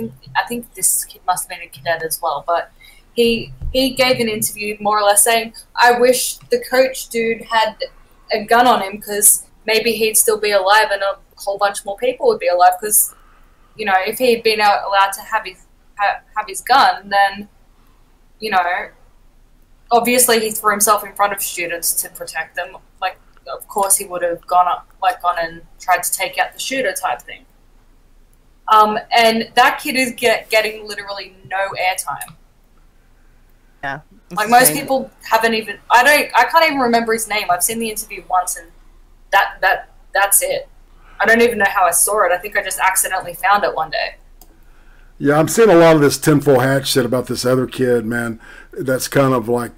think this kid must have been a cadet as well, but he gave an interview more or less saying, "I wish the coach dude had a gun on him, because maybe he'd still be alive and a whole bunch more people would be alive, because if he had been allowed to have his gun, then obviously he threw himself in front of students to protect them. Of course he would have gone and tried to take out the shooter type thing." And that kid is getting literally no airtime. Yeah. Like most people haven't even. I can't even remember his name. I've seen the interview once, and that's it. I don't even know how I saw it. I think I just accidentally found it one day. Yeah, I'm seeing a lot of this tinfoil hat shit about this other kid, man. That's kind of like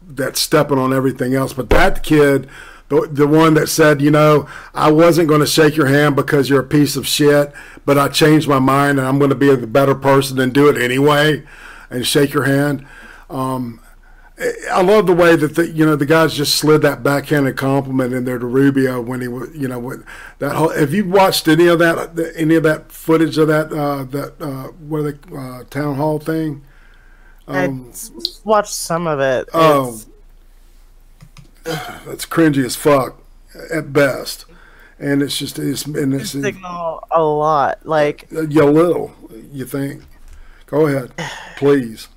that's stepping on everything else. But that kid, the one that said, you know, I wasn't going to shake your hand because you're a piece of shit, but I changed my mind and I'm going to be a better person and do it anyway and shake your hand. I love the way that the guys just slid that backhanded compliment in there to Rubio when he was, you know, with that whole. Have you watched any of that footage of that what are they town hall thing? I watched some of it. That's cringy as fuck at best, and it's signal a lot. Like a little, you think? Go ahead, please.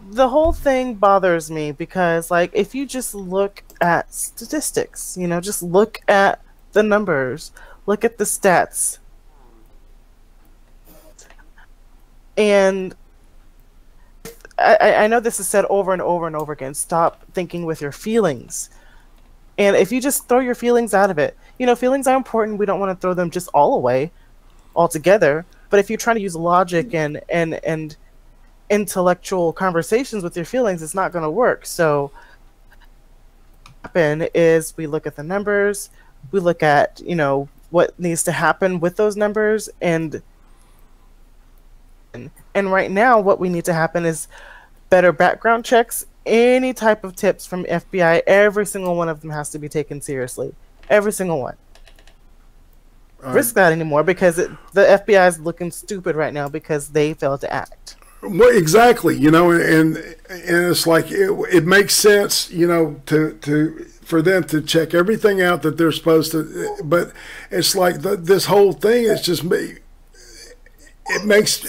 The whole thing bothers me because, like, if you just look at statistics, you know, just look at the numbers, look at the stats, and I know this is said over and over and over again, stop thinking with your feelings. And if you just throw your feelings out of it, you know, feelings are important. We don't want to throw them just all away altogether. But if you're trying to use logic and intellectual conversations with your feelings, it's not going to work. So what happen is we look at the numbers, we look at, you know, what needs to happen with those numbers, and right now what we need to happen is better background checks. Any type of tips from FBI, every single one of them has to be taken seriously. Every single one. Risk that anymore because the FBI is looking stupid right now because they failed to act. Well, exactly, you know, and it's like it makes sense, you know, for them to check everything out that they're supposed to, but it's like this whole thing is just it makes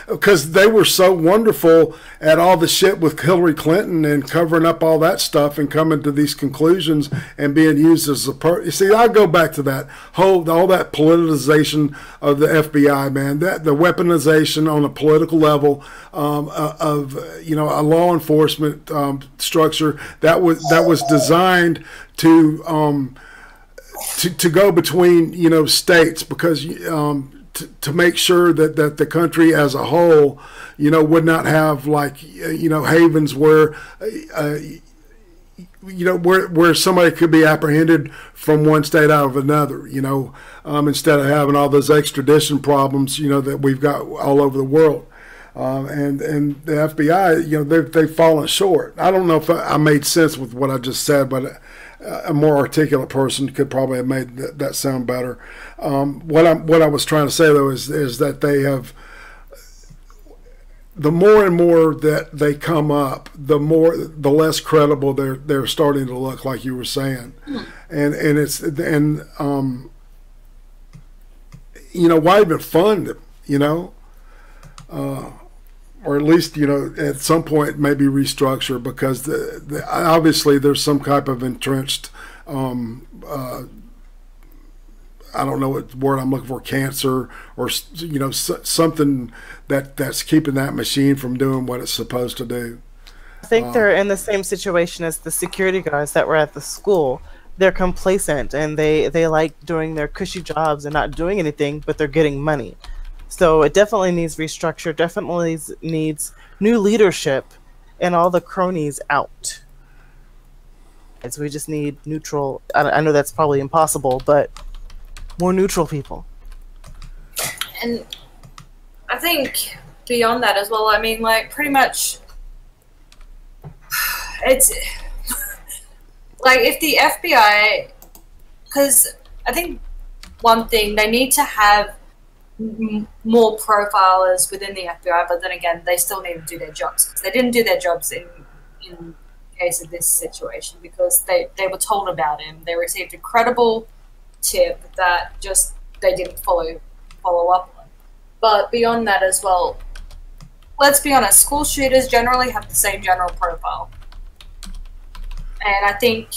because they were so wonderful at all the shit with Hillary Clinton and covering up all that stuff and coming to these conclusions and being used as you see, I go back to that all that politicization of the FBI, man, that the weaponization on a political level of you know, a law enforcement structure that was designed to go between, you know, states because to make sure that the country as a whole, you know, would not have like, you know, havens where, you know, where somebody could be apprehended from one state out of another, you know, instead of having all those extradition problems, you know, that we've got all over the world. And the FBI, you know, they've fallen short. I don't know if I made sense with what I just said, but a more articulate person could probably have made that sound better. What I was trying to say though is that they have, the more and more that they come up, the less credible they're starting to look, like you were saying, and you know, why even fund them, you know, or at least, you know, at some point maybe restructure because obviously there's some type of entrenched, I don't know what word I'm looking for, cancer or, you know, something that's keeping that machine from doing what it's supposed to do. I think they're in the same situation as the security guards that were at the school. They're complacent and they like doing their cushy jobs and not doing anything, but they're getting money. So it definitely needs restructure, definitely needs new leadership and all the cronies out. And so we just need neutral, I know that's probably impossible, but more neutral people. And I think beyond that as well, I mean, like, pretty much, it's, like, if the FBI, because I think one thing, they need to have more profilers within the FBI, but then again, they still need to do their jobs because they didn't do their jobs in case of this situation because they were told about him. They received a credible tip that just they didn't follow up on. But beyond that as well, let's be honest, school shooters generally have the same general profile, and I think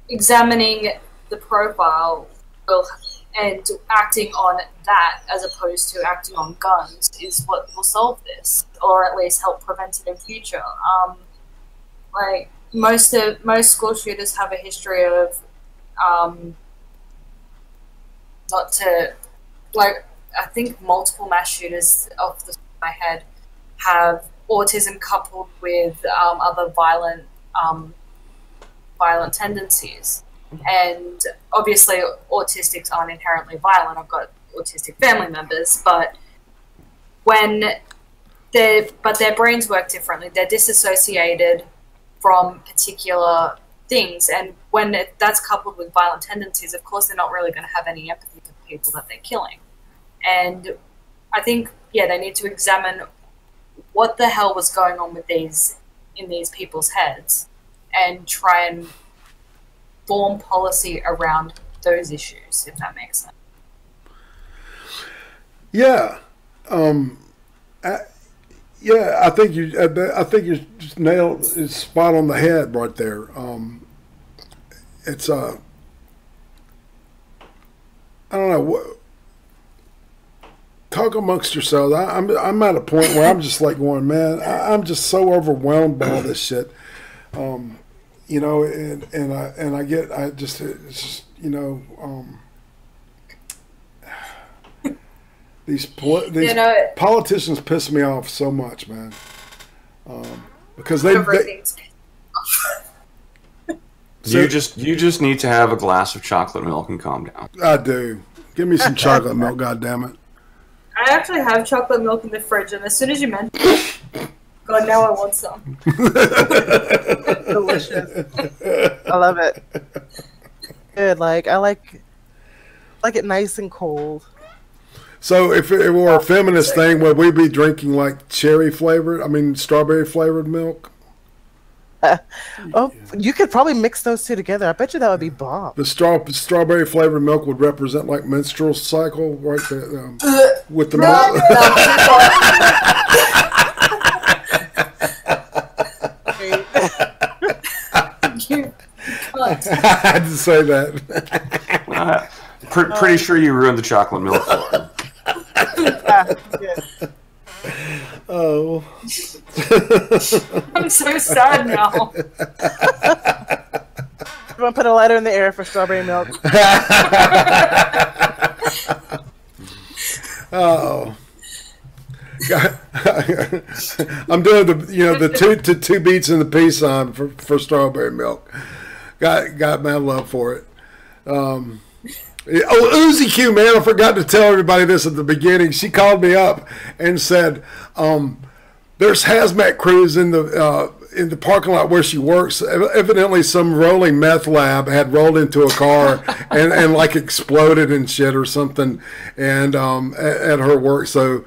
examining the profile will and acting on that as opposed to acting on guns is what will solve this, or at least help prevent it in future. Like most school shooters have a history of not to like. I think multiple mass shooters off the top of my head have autism coupled with other violent tendencies. And obviously autistics aren't inherently violent. I've got autistic family members, but their brains work differently. They're disassociated from particular things, and when that's coupled with violent tendencies, of course they're not really going to have any empathy for the people that they're killing. And I think, yeah, they need to examine what the hell was going on with in these people's heads and try and form policy around those issues, if that makes sense. Yeah. I think you just nailed it spot on the head right there. It's I don't know. Talk amongst yourselves. I'm at a point where I'm just like going, man, I'm just so overwhelmed by all this shit. You know, and it's just, you know, these politicians piss me off so much, man. Because they you just need to have a glass of chocolate milk and calm down. I do. Give me some chocolate milk, goddammit. I actually have chocolate milk in the fridge, and as soon as you mentioned it, God, now I want some. Delicious. I love it. Good. Like I like it nice and cold. So if it were a feminist thing, would we be drinking like strawberry flavored milk? You could probably mix those two together. I bet you that would be bomb. The strawberry flavored milk would represent like menstrual cycle, right there, with the milk. I had to say that. Pretty sure you ruined the chocolate milk for her. Oh. I'm so sad now. I'm gonna put a lighter in the air for strawberry milk. Oh. I'm doing the two beats in the peace sign for strawberry milk. Got mad love for it. Uzi Q, man, I forgot to tell everybody this at the beginning. She called me up and said, there's hazmat crews in the parking lot where she works. Evidently some rolling meth lab had rolled into a car and like exploded and shit or something, and at her work. So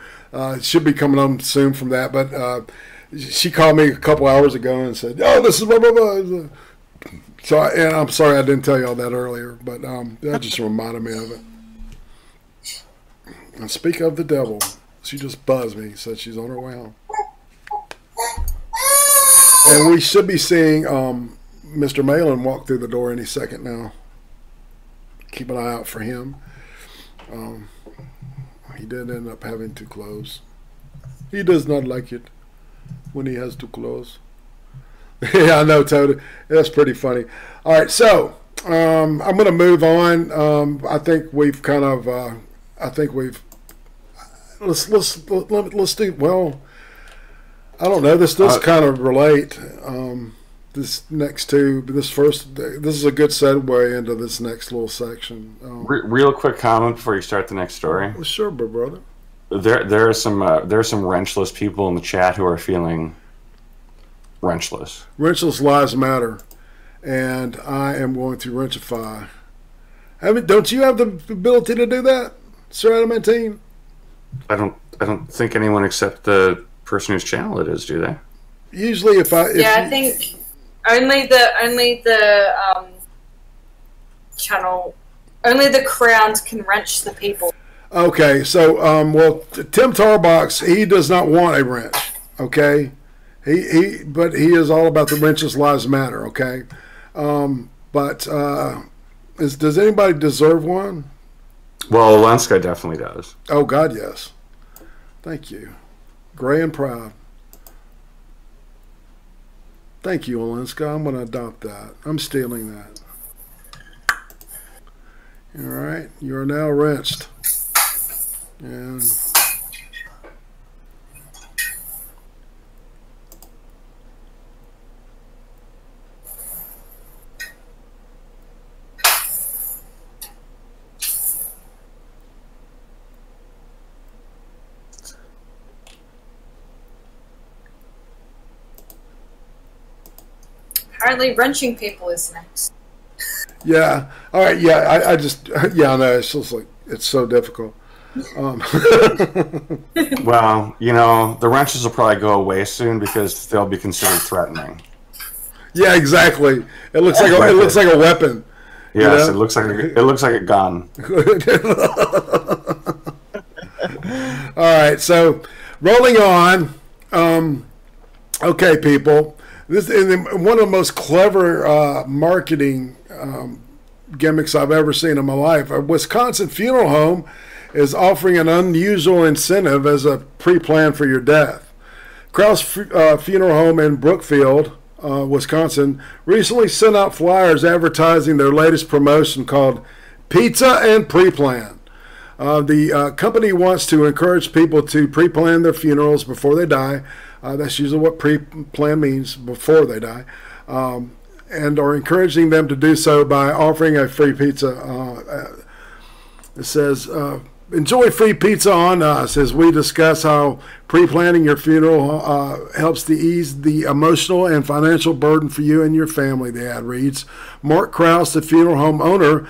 should be coming home soon from that. But she called me a couple hours ago and said, oh, this is blah, blah, blah. So, and I'm sorry I didn't tell you all that earlier, but that just reminded me of it. And speak of the devil, she just buzzed me, said she's on her way home. And we should be seeing Mr. Malin walk through the door any second now. Keep an eye out for him. He did end up having to close. He does not like it when he has to close. Yeah, I know, Toad. That's pretty funny. All right, so I'm going to move on. I think we've kind of. Let's do. Well, I don't know. This does kind of relate. This next two. This is a good segue into this next little section. Real quick comment before you start the next story. Well, sure, brother. There are some wrenchless people in the chat who are feeling wrenchless. Wrenchless lives matter, and I am going to wrenchify. Don't you have the ability to do that, Sir Adamantine? I don't think anyone except the person whose channel it is, do they? Usually, I think only the channel, only the crowns can wrench the people. Okay, so well, Tim Tarbox, he does not want a wrench. Okay. But he is all about the wrenches lives matter, okay? Does anybody deserve one? Well, Olenska definitely does. Oh, God, yes. Thank you. Gray and proud. Thank you, Olenska. I'm going to adopt that. I'm stealing that. All right. You are now rinsed. And Apparently, wrenching people is next. yeah. All right. Yeah. I just, yeah, I know. It's just like, it's so difficult. Well, you know, the wrenches will probably go away soon because they'll be considered threatening. Yeah, exactly. It looks like it looks like a weapon. Yes, you know? It looks like a gun. All right, so rolling on. Okay, people. This is one of the most clever marketing gimmicks I've ever seen in my life. A Wisconsin funeral home is offering an unusual incentive as a pre-plan for your death. Kraus Funeral Home in Brookfield, Wisconsin, recently sent out flyers advertising their latest promotion called Pizza and Pre-Plan. The company wants to encourage people to pre-plan their funerals before they die. That's usually what pre-plan means, before they die. And are encouraging them to do so by offering a free pizza. It says, enjoy free pizza on us as we discuss how pre-planning your funeral helps to ease the emotional and financial burden for you and your family, the ad reads. Mark Kraus, the funeral home owner,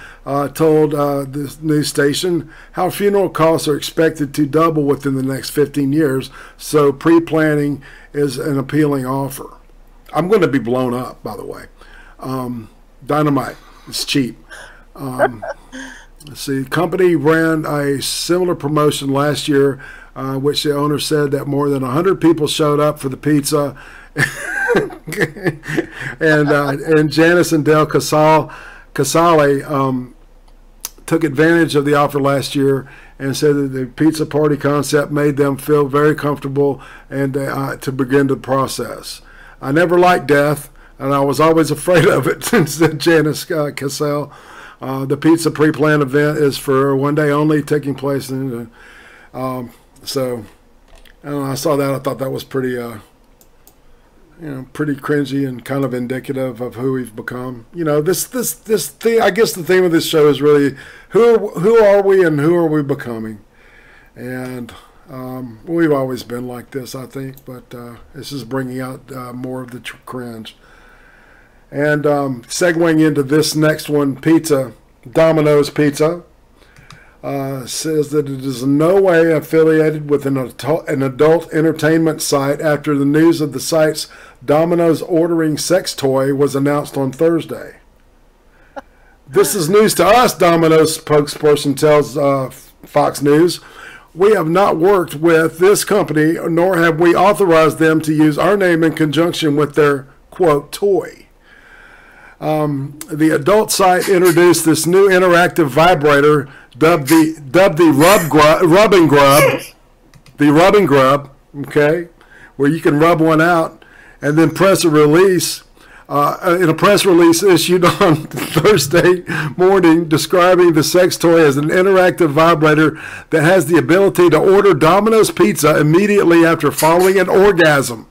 told this news station how funeral costs are expected to double within the next 15 years, so pre-planning is an appealing offer. I'm going to be blown up, by the way. Dynamite. It's cheap. Let's see, the company ran a similar promotion last year, which the owner said that more than 100 people showed up for the pizza. and Janice and Dale Casale took advantage of the offer last year and said that the pizza party concept made them feel very comfortable and to begin the process. I never liked death, and I was always afraid of it, said Janice Casale. The pizza pre-planned event is for one day only, taking place in. So, I don't know, I saw that. I thought that was pretty, pretty cringy and kind of indicative of who we've become. You know, this thing. I guess the theme of this show is really who are we and who are we becoming, and we've always been like this, I think. But this is bringing out more of the cringe. And segueing into this next one, pizza, Domino's Pizza, says that it is in no way affiliated with an adult entertainment site after the news of the site's Domino's ordering sex toy was announced on Thursday. This is news to us, Domino's spokesperson tells Fox News. We have not worked with this company, nor have we authorized them to use our name in conjunction with their, quote, toy. The adult site introduced this new interactive vibrator dubbed the rubbing grub, okay, where you can rub one out and then press a release. In a press release issued on Thursday morning describing the sex toy as an interactive vibrator that has the ability to order Domino's pizza immediately after following an orgasm.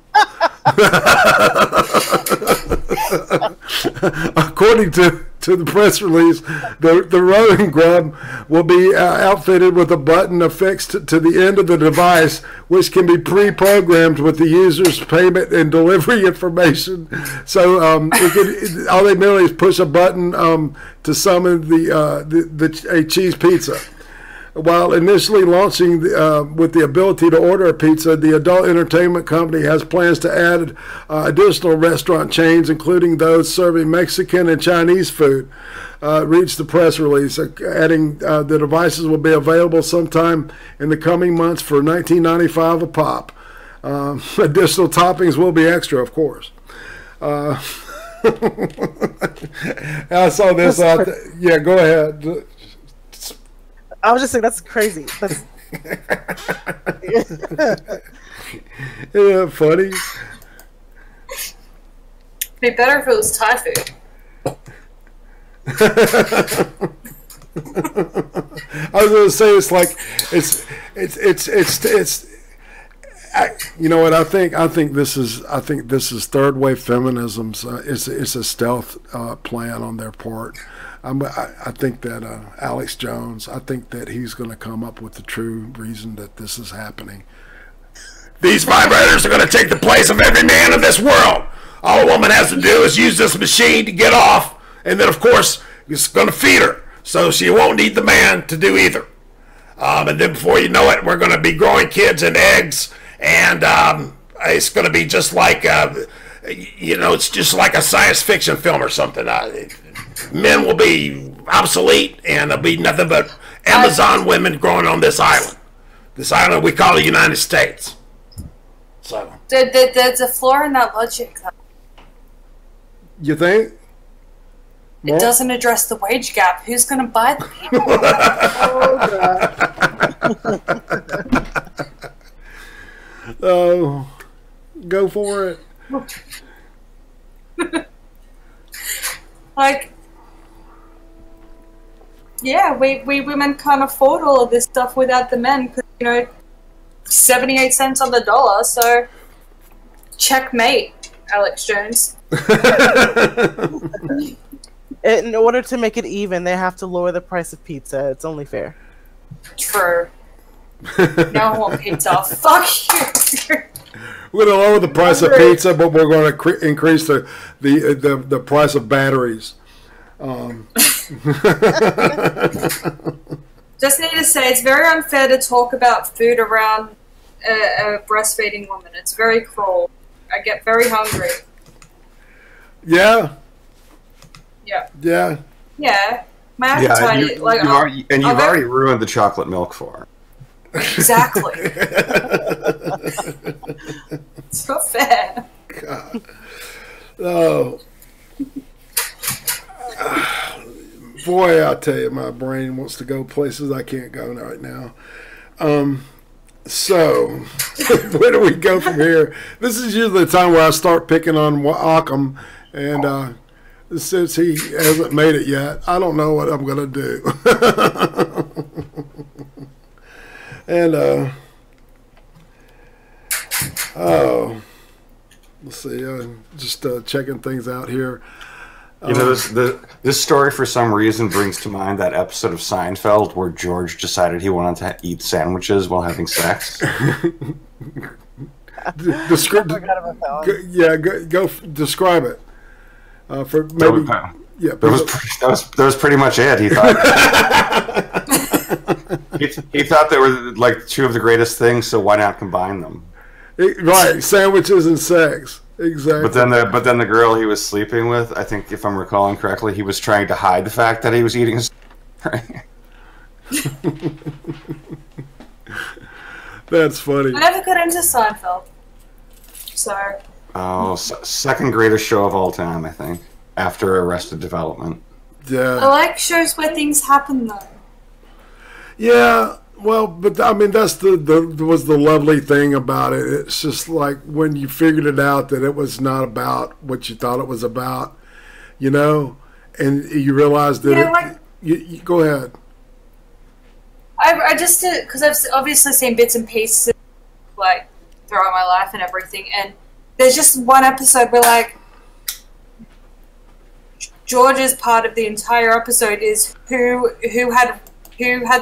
According to the press release, the rubbing grub will be outfitted with a button affixed to the end of the device, which can be pre-programmed with the user's payment and delivery information. So all they merely is push a button to summon a cheese pizza. While initially launching with the ability to order a pizza, the adult entertainment company has plans to add additional restaurant chains, including those serving Mexican and Chinese food, reached the press release, adding the devices will be available sometime in the coming months for $19.95 a pop. Additional toppings will be extra, of course. I saw this. Yeah, go ahead. I was just saying that's crazy. That's yeah, funny. Be better if it was Thai food. I was going to say it's you know what I think this is third wave feminism's it's a stealth plan on their part. I think that Alex Jones, I think that he's going to come up with the true reason that this is happening. These vibrators are going to take the place of every man in this world. All a woman has to do is use this machine to get off, and then of course it's going to feed her, so she won't need the man to do either. And then before you know it, we're going to be growing kids and eggs, and it's going to be just like it's just like a science fiction film or something. Men will be obsolete, and there'll be nothing but Amazon women growing on this island. This island we call the United States. So there's a flaw in that logic, though. You think? It doesn't address the wage gap. Who's going to buy the people? Oh, go for it. Like, yeah, we women can't afford all of this stuff without the men, because 78 cents on the dollar. So, checkmate, Alex Jones. In order to make it even, they have to lower the price of pizza. It's only fair. True. Now I want pizza. Fuck you. We're going to lower the price of pizza, but we're going to increase the price of batteries. Just need to say, it's very unfair to talk about food around a breastfeeding woman. It's very cruel. I get very hungry. Yeah. Yeah. Yeah. Yeah. My appetite. You've already ruined the chocolate milk for her. Exactly. It's not fair. God. Oh. Boy, I tell you, my brain wants to go places I can't go right now. So, where do we go from here? This is usually the time where I start picking on Occam, and since he hasn't made it yet, I don't know what I'm going to do. And, let's see, just checking things out here. This story for some reason brings to mind that episode of Seinfeld where George decided he wanted to eat sandwiches while having sex. Describe it. For maybe, that was pretty much it. He thought he thought they were like two of the greatest things, so why not combine them? Right, sandwiches and sex. Exactly. But then the girl he was sleeping with, I think if I'm recalling correctly, he was trying to hide the fact that he was eating his. That's funny. I never got into Seinfeld. So. Oh, second greatest show of all time, I think, after Arrested Development. Yeah. I like shows where things happen, though. Yeah. Well, but I mean, that's was the lovely thing about it. It's just like when you figured it out that it was not about what you thought it was about, and you realized that you go ahead. I just did, because I've obviously seen bits and pieces like throughout my life and everything, and there's just one episode where like George's part of the entire episode is who had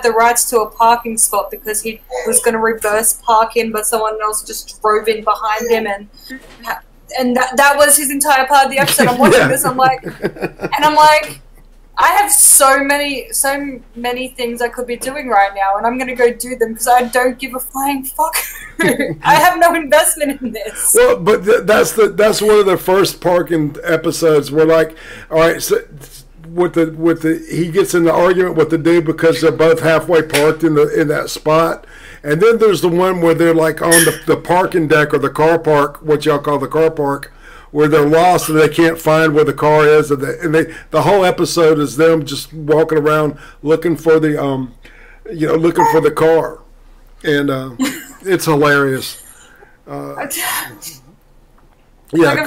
the rights to a parking spot because he was going to reverse park in, but someone else just drove in behind him, and that was his entire part of the episode. I'm watching this, I'm like, I have so many things I could be doing right now, and I'm going to go do them because I don't give a flying fuck. I have no investment in this. Well, but that's one of the first parking episodes where, like, all right, so he gets in the argument with the dude because they're both halfway parked in that spot, and then there's the one where they're like on the parking deck or the car park, what y'all call the car park, where they're lost and they can't find where the car is, and the whole episode is them just walking around looking for the looking for the car, and it's hilarious. Like I've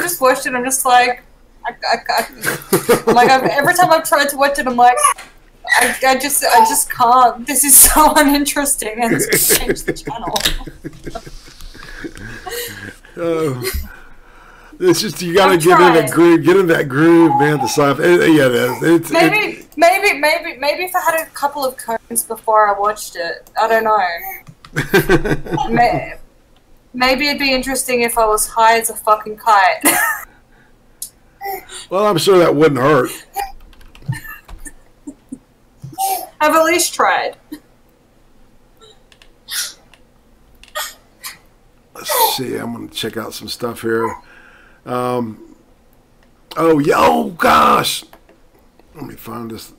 just watched it. I'm just like, every time I've tried to watch it, I'm like, I just can't. This is so uninteresting, and just change the channel. It's just you got to get in that groove, man. The sci-fi, it is. Maybe if I had a couple of cones before I watched it, I don't know. Maybe it'd be interesting if I was high as a fucking kite. Well, I'm sure that wouldn't hurt. I've at least tried. Let's see. I'm going to check out some stuff here. Oh gosh. Let me find this.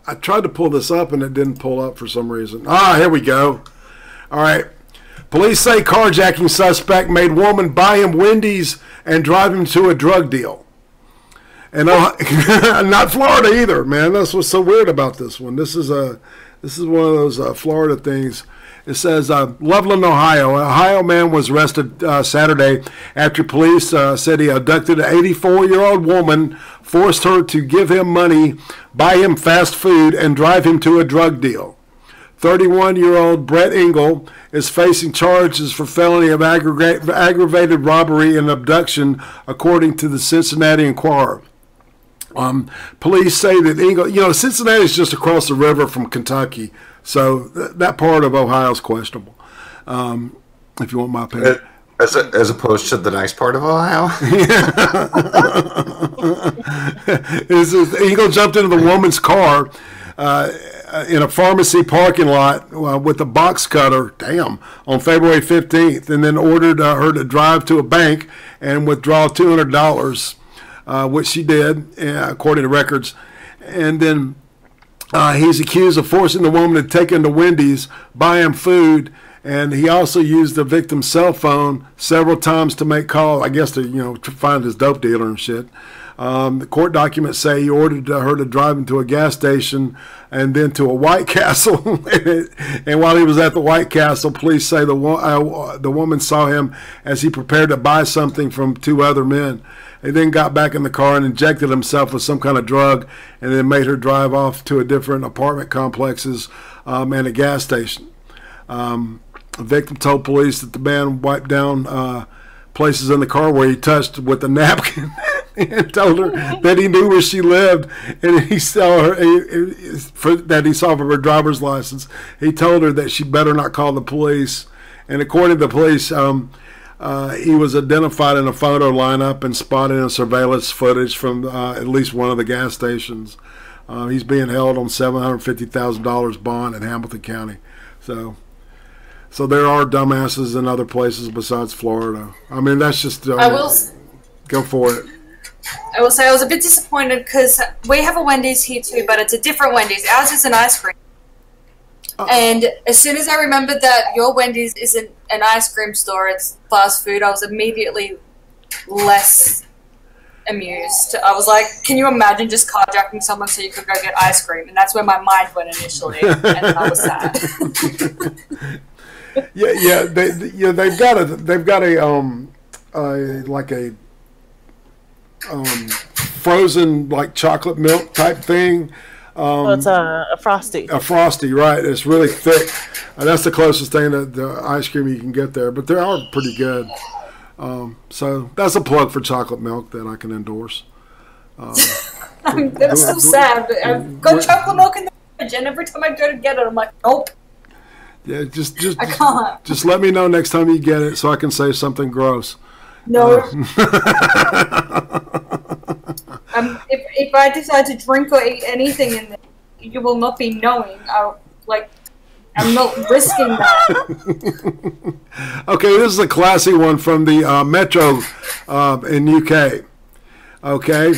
I tried to pull this up and it didn't pull up for some reason. Here we go. All right. Police say carjacking suspect made woman buy him Wendy's and drive him to a drug deal. And not Florida either, man. That's what's so weird about this one. This is one of those Florida things. It says Loveland, Ohio. An Ohio man was arrested Saturday after police said he abducted an 84-year-old woman, forced her to give him money, buy him fast food, and drive him to a drug deal. 31-year-old Brett Engel is facing charges for felony of aggravated robbery and abduction, according to the Cincinnati Enquirer. Police say that Engel, Cincinnati is just across the river from Kentucky, so that part of Ohio is questionable. If you want my opinion, as opposed to the nice part of Ohio. Engel jumped into the woman's car in a pharmacy parking lot with a box cutter, on February 15th, and then ordered her to drive to a bank and withdraw $200. Which she did, according to records. And then he's accused of forcing the woman to take him to Wendy's, buy him food, and he also used the victim's cell phone several times to make calls, I guess to find his dope dealer and shit. The court documents say he ordered her to drive him to a gas station and then to a White Castle. And while he was at the White Castle, police say the woman saw him as he prepared to buy something from two other men. He then got back in the car and injected himself with some kind of drug and then made her drive off to a different apartment complexes and a gas station. The victim told police that the man wiped down places in the car where he touched with a napkin and told her that he knew where she lived, and he saw her that he saw from her driver's license. He told her that she better not call the police. And according to the police, he was identified in a photo lineup and spotted in surveillance footage from at least one of the gas stations. He's being held on $750,000 bond in Hamilton County. So there are dumbasses in other places besides Florida. I mean, that's just go for it. I will say I was a bit disappointed because we have a Wendy's here too, but it's a different Wendy's. Ours is an ice cream. And as soon as I remembered that your Wendy's isn't an ice cream store, it's fast food, I was immediately less amused. I was like, can you imagine just carjacking someone so you could go get ice cream? And that's where my mind went initially, and then I was sad. They've got a frozen like chocolate milk type thing. It's a Frosty. A Frosty, right. It's really thick. That's the closest thing to the ice cream you can get there, but they are pretty good. So that's a plug for chocolate milk that I can endorse. That's so sad. I've got chocolate milk in the fridge, and every time I go to get it, I'm like, nope. Yeah, I can't. Just let me know next time you get it so I can say something gross. No. If I decide to drink or eat anything in there, you will not be knowing. I'm not risking that. Okay, this is a classy one from the Metro in UK. Okay.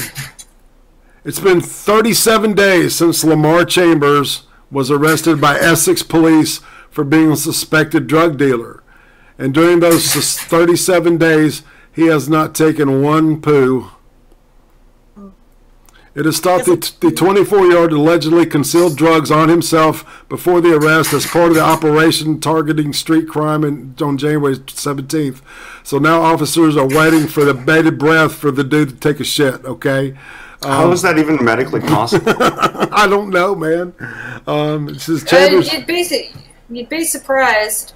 It's been 37 days since Lamar Chambers was arrested by Essex police for being a suspected drug dealer. And during those 37 days, he has not taken one poo. It is thought that the 24-year-old allegedly concealed drugs on himself before the arrest as part of the operation targeting street crime on January 17th. So now officers are waiting for the bated breath for the dude to take a shit, okay? How is that even medically possible? I don't know, man. It says Chambers. You'd be surprised.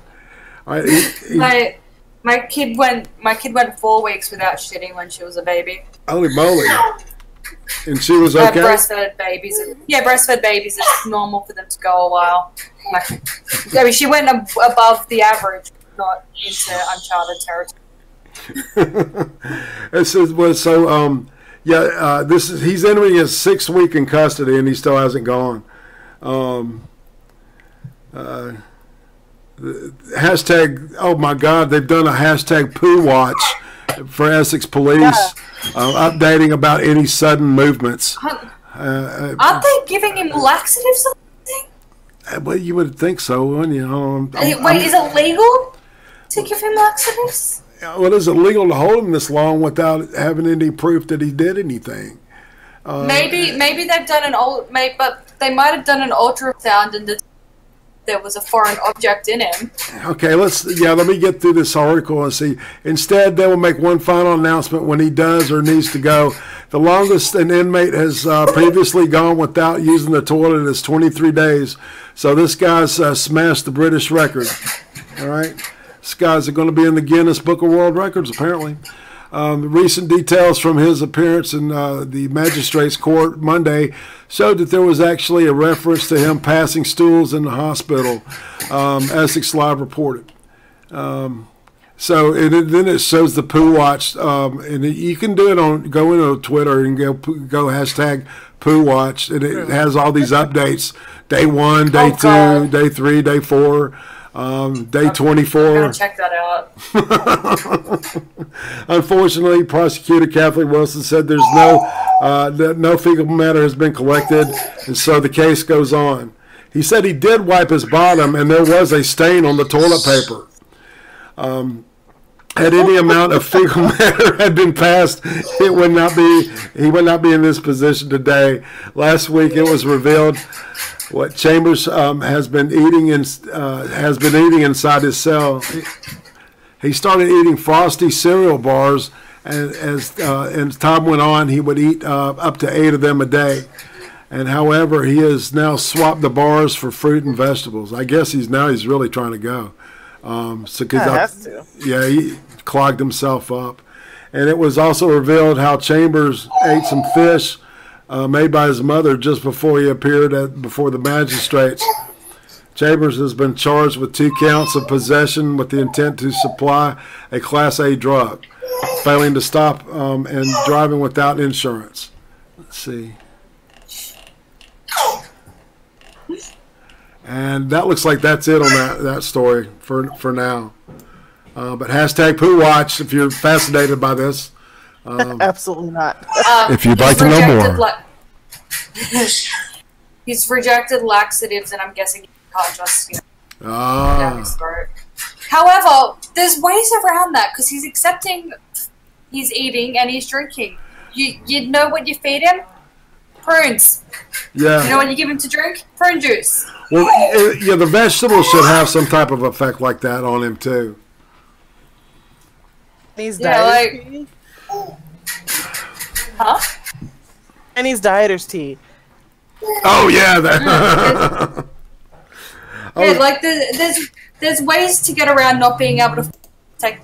My kid went 4 weeks without shitting when she was a baby. Holy moly. And she was okay? Breastfed babies. Yeah, breastfed babies, it's normal for them to go a while. I mean, she went above the average, not into uncharted territory. It says, well, so, he's entering his 6th week in custody, and he still hasn't gone. Hashtag, oh my God, they've done a hashtag poo watch for Essex Police, updating about any sudden movements. Aren't they giving him laxatives or something? Well, you would think so, wouldn't you? Wait, is it legal to give him laxatives? Well, is it legal to hold him this long without having any proof that he did anything? Maybe they've done but they might have done an ultrasound and there was a foreign object in him. Okay, let me get through this article and see. Instead, they will make one final announcement when he does or needs to go. The longest an inmate has previously gone without using the toilet is 23 days. So this guy's smashed the British record. All right? This guy's going to be in the Guinness Book of World Records, apparently. Recent details from his appearance in the magistrate's court Monday showed that there was actually a reference to him passing stools in the hospital, Essex Live reported. Then it shows the poo watch, and you can do it go into Twitter and go hashtag poo watch, and it has all these updates: day 1, day 2, day 3, day 4. Day 24. I'm gonna check that out. Unfortunately, prosecutor Kathleen Wilson said there's no fecal matter has been collected, and so the case goes on. He said he did wipe his bottom, and there was a stain on the toilet paper. Had any amount of fecal matter had been passed, he would not be in this position today. Last week, it was revealed what Chambers has been eating inside his cell. He started eating Frosty cereal bars, and as time went on, he would eat up to 8 of them a day. And however, he has now swapped the bars for fruit and vegetables. I guess he's really trying to go. He clogged himself up. And it was also revealed how Chambers ate some fish made by his mother just before he appeared before the magistrates. Chambers has been charged with 2 counts of possession with the intent to supply a Class A drug, failing to stop and driving without insurance. Let's see. And that looks like that's it on that story for now. But hashtag poo watch if you're fascinated by this. Absolutely not. If you'd like to know more. He's rejected laxatives, and I'm guessing he can't just down his throat. However, there's ways around that because he's accepting, he's eating, and he's drinking. You know what you feed him? Prunes. Yeah. You know what you give him to drink? Prune juice. Well, the vegetables should have some type of effect like that on him too. He's dieter's tea. Huh? And he's dieter's tea. Oh yeah, that. Yeah, like there's ways to get around not being able to take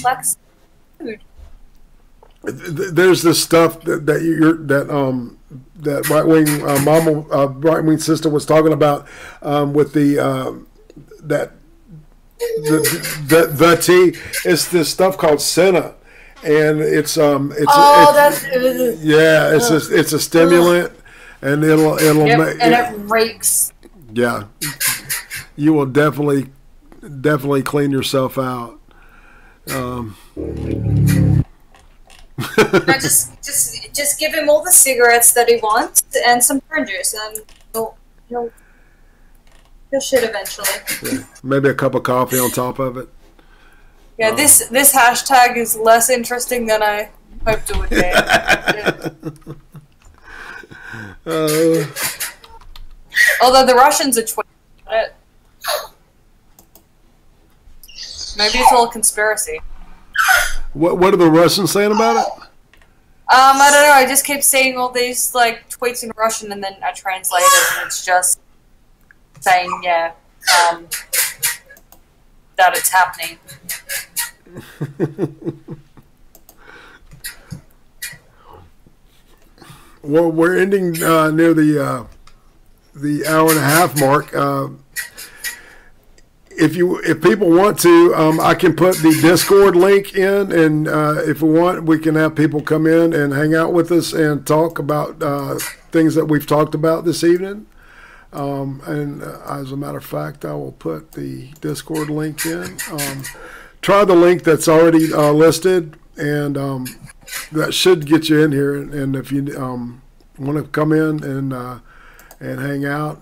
lax food. There's this stuff that right wing sister was talking about with the tea. It's this stuff called senna, and it's a stimulant, and it'll and it rakes. Yeah, you will definitely clean yourself out. No, just give him all the cigarettes that he wants and some prune juice, and he'll shit eventually. Yeah. Maybe a cup of coffee on top of it. Yeah, this hashtag is less interesting than I hoped it would be. Although the Russians are tweeting about it. Maybe it's all a conspiracy. What are the Russians saying about it? I don't know. I just keep seeing all these like tweets in Russian, and then I translate it, and it's just saying, yeah, that it's happening. Well, we're ending near the hour and a half mark. If people want to, I can put the Discord link in, and if we want, we can have people come in and hang out with us and talk about things that we've talked about this evening. And as a matter of fact, I will put the Discord link in. Try the link that's already listed, and that should get you in here. And if you want to come in and hang out,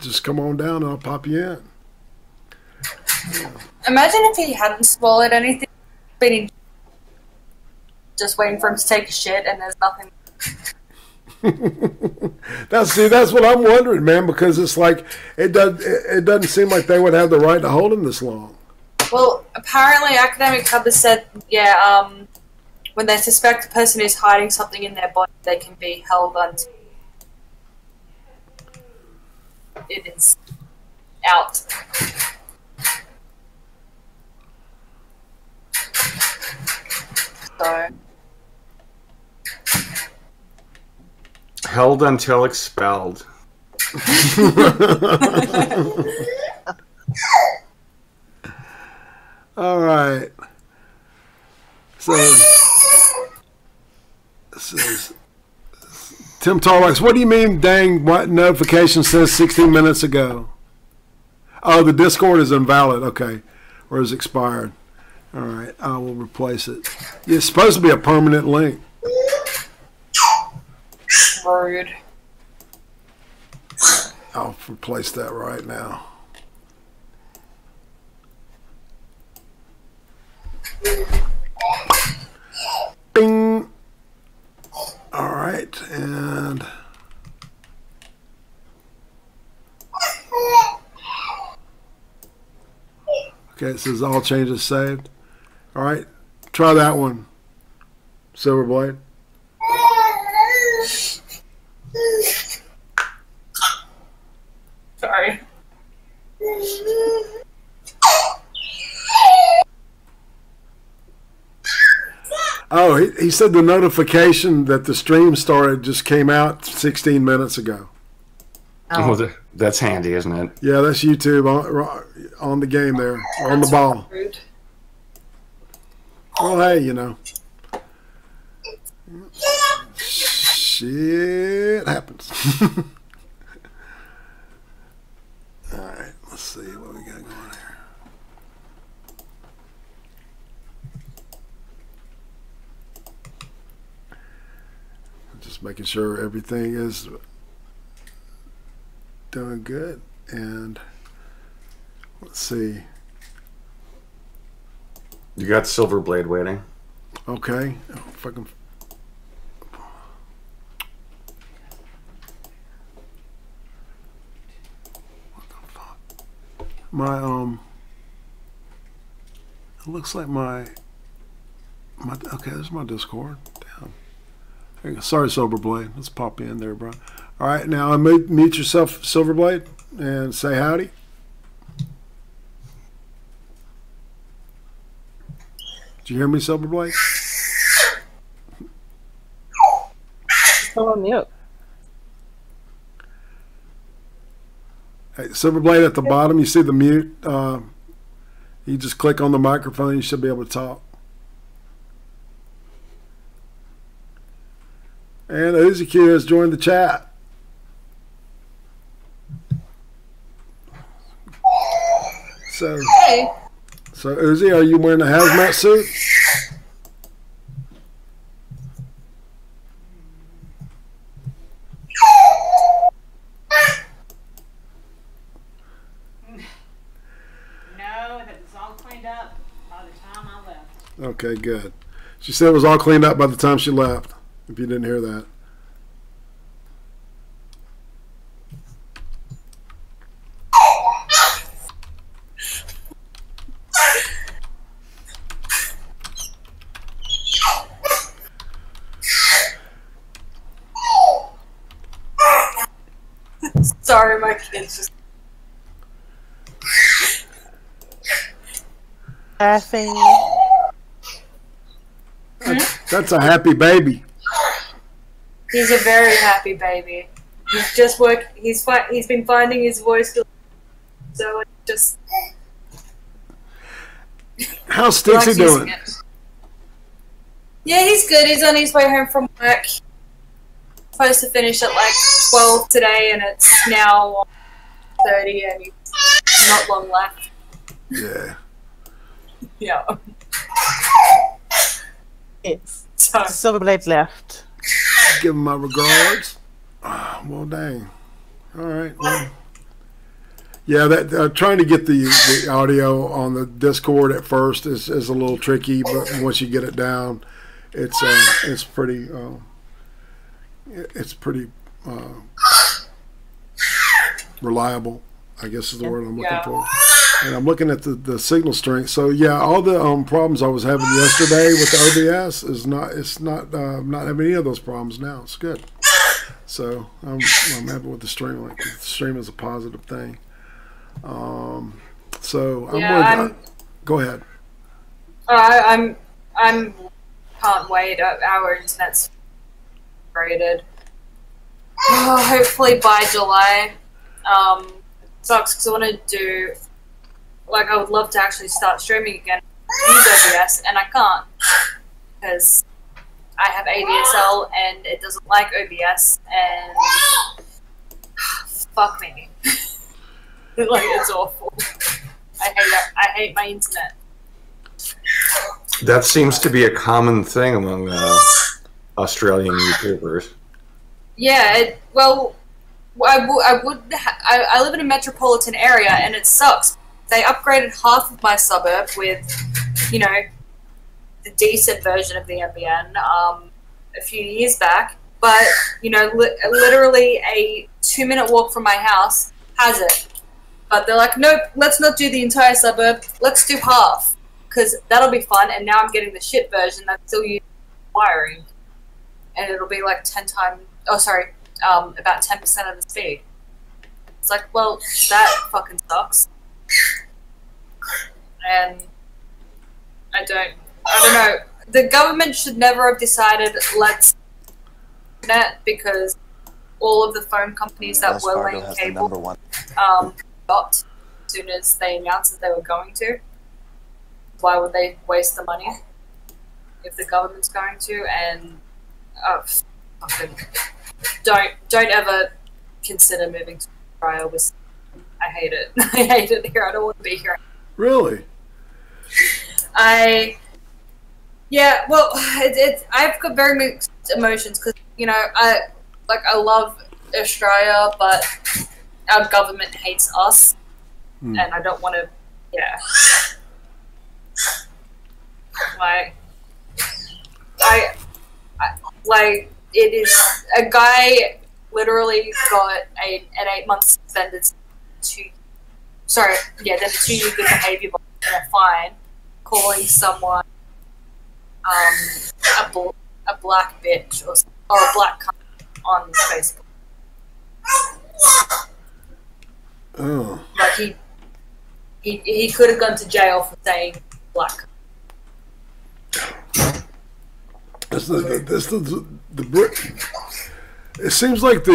just come on down, and I'll pop you in. Imagine if he hadn't swallowed anything, been just waiting for him to take a shit, and there's nothing. That's what I'm wondering, man, because it's like it doesn't seem like they would have the right to hold him this long. Well, apparently, Academic Hub has said, yeah, when they suspect a person is hiding something in their body, they can be held until it is out. So. Held until expelled. All right. So Tim Tarwax, what do you mean, dang, what notification says 16 minutes ago? Oh, the Discord is invalid. Okay. Or is expired. All right. I will replace it. It's supposed to be a permanent link. Rude. I'll replace that right now. Bing. All right, and okay, it says all changes saved. All right, try that one, Silverblade. Sorry. Oh, he said the notification that the stream started just came out 16 minutes ago. Oh, that's handy, isn't it? Yeah, that's YouTube on the game there, on the ball. Rude. Well, hey, you know. Shit happens. All right, let's see what we got going here. Just making sure everything is doing good. And let's see. You got Silverblade waiting. Okay. Oh, fucking. What the fuck? It looks like my okay, there's my Discord. Damn. There you go. Sorry, Silverblade. Let's pop in there, bro. All right, now mute yourself, Silverblade, and say howdy. Did you hear me, Silverblade? Still on mute. Hey, Silverblade at the bottom, you see the mute. You just click on the microphone, you should be able to talk. And Uzi Q has joined the chat. So, Hey. so Uzi, are you wearing a hazmat suit? No, it was all cleaned up by the time I left. Okay, good. She said it was all cleaned up by the time she left, if you didn't hear that. It's just laughing. That's a happy baby. he's a very happy baby. He's just he's been finding his voice, so it's just. How's Stixie doing? Yeah, he's good. He's on his way home from work. Supposed to finish at like 12 today, and it's now 30, and he's not long left. Yeah. Yeah. It's So, Silver Blade left. Give him my regards. Oh, well, dang. All right. Well. Yeah, that trying to get the audio on the Discord at first is a little tricky, but once you get it down, it's pretty reliable, I guess is the word I'm looking for. And I'm looking at the signal strength. So yeah, all the problems I was having yesterday with the OBS is not having any of those problems now. It's good. So I'm happy with the stream. Like the stream is a positive thing. So go ahead. I'm can't wait. Our internet's rated. Oh, hopefully by July. Sucks because I want to do. Like, I would love to actually start streaming again. Use OBS, and I can't because I have ADSL and it doesn't like OBS, and fuck me. Like, it's awful. I hate it. I hate my internet. That seems to be a common thing among Australian YouTubers. Yeah, I live in a metropolitan area, and it sucks. They upgraded half of my suburb with, the decent version of the NBN a few years back. But, literally a 2-minute walk from my house has it. But they're like, nope, let's not do the entire suburb. Let's do half, because that'll be fun. And now I'm getting the shit version that's still using wiring. And it'll be like 10 times, about 10% of the speed. It's like, well, that fucking sucks. And I don't know. The government should never have decided let's net, because all of the phone companies that were laying cable stopped as soon as they announced that they were going to. Why would they waste the money if the government's going to? And fucking don't ever consider moving to Australia. I hate it. I hate it here. I don't want to be here. Really? I've got very mixed emotions because I love Australia, but our government hates us, and I don't want to. Yeah, it is a guy literally got an 8-month suspended then a 2-year good behaviour and a fine, calling someone a black bitch or a black cunt on Facebook. Oh. Like he could have gone to jail for saying black. It seems like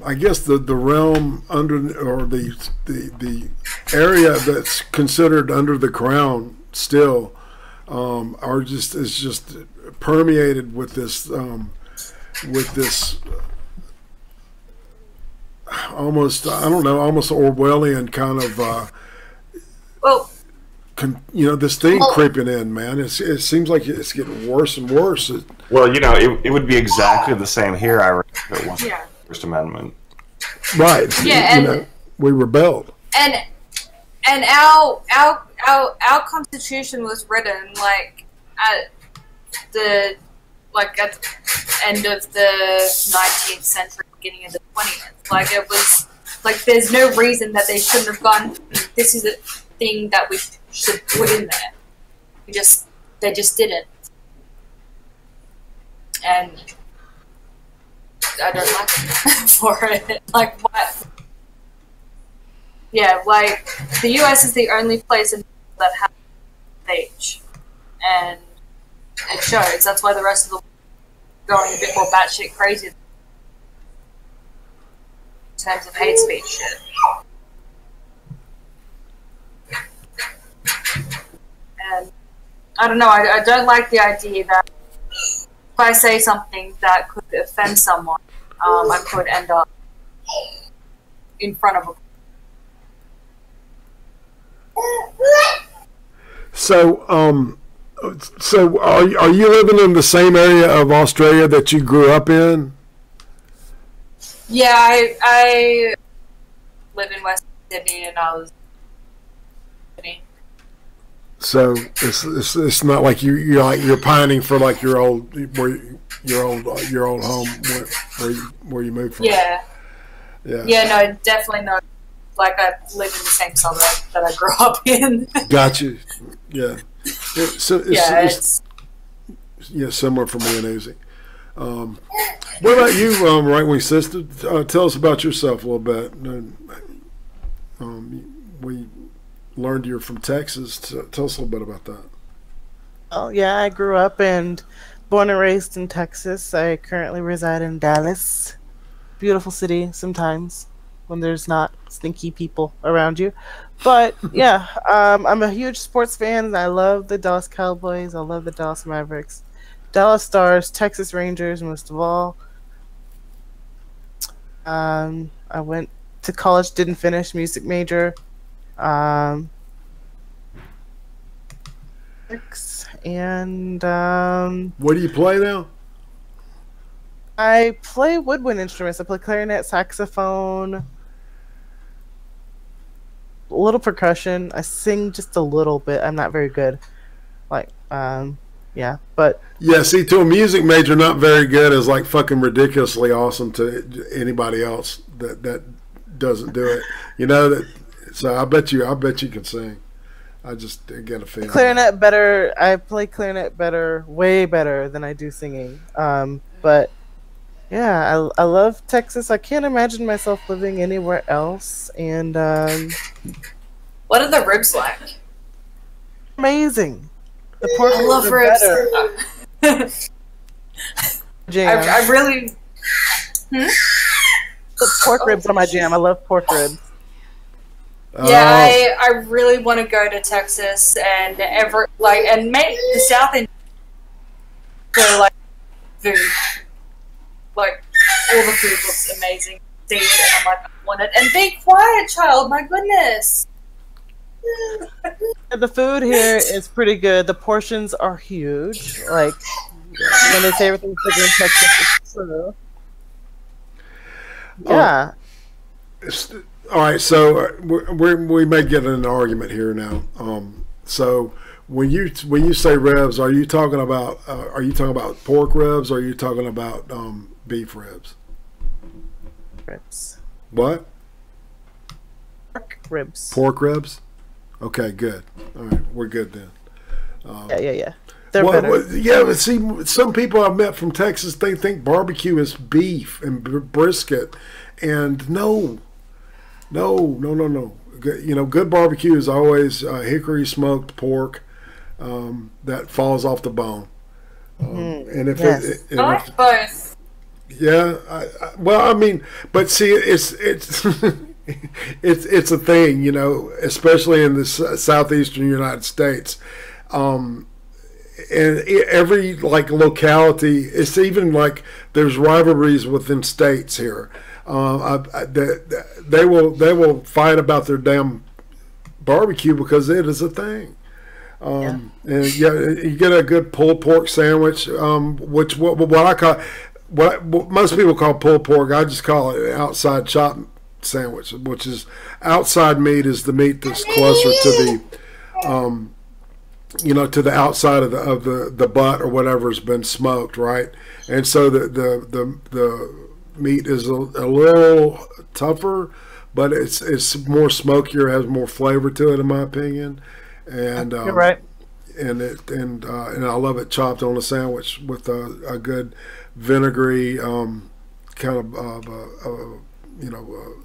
I guess the realm under, or the area that's considered under the crown still is just permeated with this almost Orwellian kind of this thing creeping in, man. It seems like it's getting worse and worse. Well, it would be exactly the same here, I reckon, if it wasn't the First Amendment. Right. Yeah, we rebelled. And our Constitution was written at the end of the 19th century, beginning of the 20th. It was there's no reason that they shouldn't have gone. This is a thing that we should put in there. They just didn't. And I don't like it for it. Like what? Yeah, like the US is the only place in that has a beach, and it shows. That's why the rest of the world is going a bit more batshit crazy in terms of hate speech shit. And I don't know. I don't like the idea that if I say something that could offend someone, I could end up in front of a. So, so are you living in the same area of Australia that you grew up in? Yeah, I live in West Sydney, and I was. So it's not like you're pining for like your old home where you moved from. Yeah. Yeah. No, definitely not. Like I live in the same suburb that I grew up in. Got you. Yeah. It's similar for me and Uzi. What about you, right wing sister? Tell us about yourself a little bit. We learned you're from Texas. Tell us a little bit about that. Oh yeah, I grew up and born and raised in Texas. I currently reside in Dallas. Beautiful city sometimes when there's not stinky people around you. But yeah, I'm a huge sports fan, and I love the Dallas Cowboys. I love the Dallas Mavericks, Dallas Stars, Texas Rangers, most of all. I went to college, didn't finish, music major. And what do you play now? I play woodwind instruments. I play clarinet, saxophone, a little percussion. I sing just a little bit. I'm not very good. Like, yeah, but yeah. See, to a music major, not very good is like fucking ridiculously awesome to anybody else that doesn't do it. You know that. So I bet you can sing. I just get a feeling. Clarinet better. I play clarinet better, way better than I do singing. But yeah, I love Texas. I can't imagine myself living anywhere else. And what are the ribs like? Amazing. The pork I love ribs. Jam. I really. The pork ribs are my jam. I love pork ribs. Yeah, I really want to go to Texas and make the South End for like food. Like all the food looks amazing. See it and I'm like, I want it. And be quiet, child. My goodness. The food here is pretty good. The portions are huge. Like when they say everything's bigger in Texas, it's true. Yeah. All right, so we may get in an argument here now. So when you say ribs, are you talking about pork ribs, or are you talking about beef ribs? Ribs. What? Pork ribs. Pork ribs. Okay, good. All right, we're good then. Yeah. They're better. Yeah, but see, some people I've met from Texas, they think barbecue is beef and brisket, and no. Good barbecue is always hickory smoked pork that falls off the bone. And if yes. I like both. Yeah, but see, it's it's a thing, you know, especially in the southeastern United States. And every locality, it's even like there's rivalries within states here. They will fight about their damn barbecue because it is a thing. And you get a good pulled pork sandwich, which what I call what most people call pulled pork. I just call it an outside chop sandwich, which is outside meat is the meat that's closer to the to the outside of the butt or whatever's been smoked, right? And so the meat is a little tougher, but it's more smokier, has more flavor to it, in my opinion. And you're right. And I love it chopped on a sandwich with a good vinegary kind of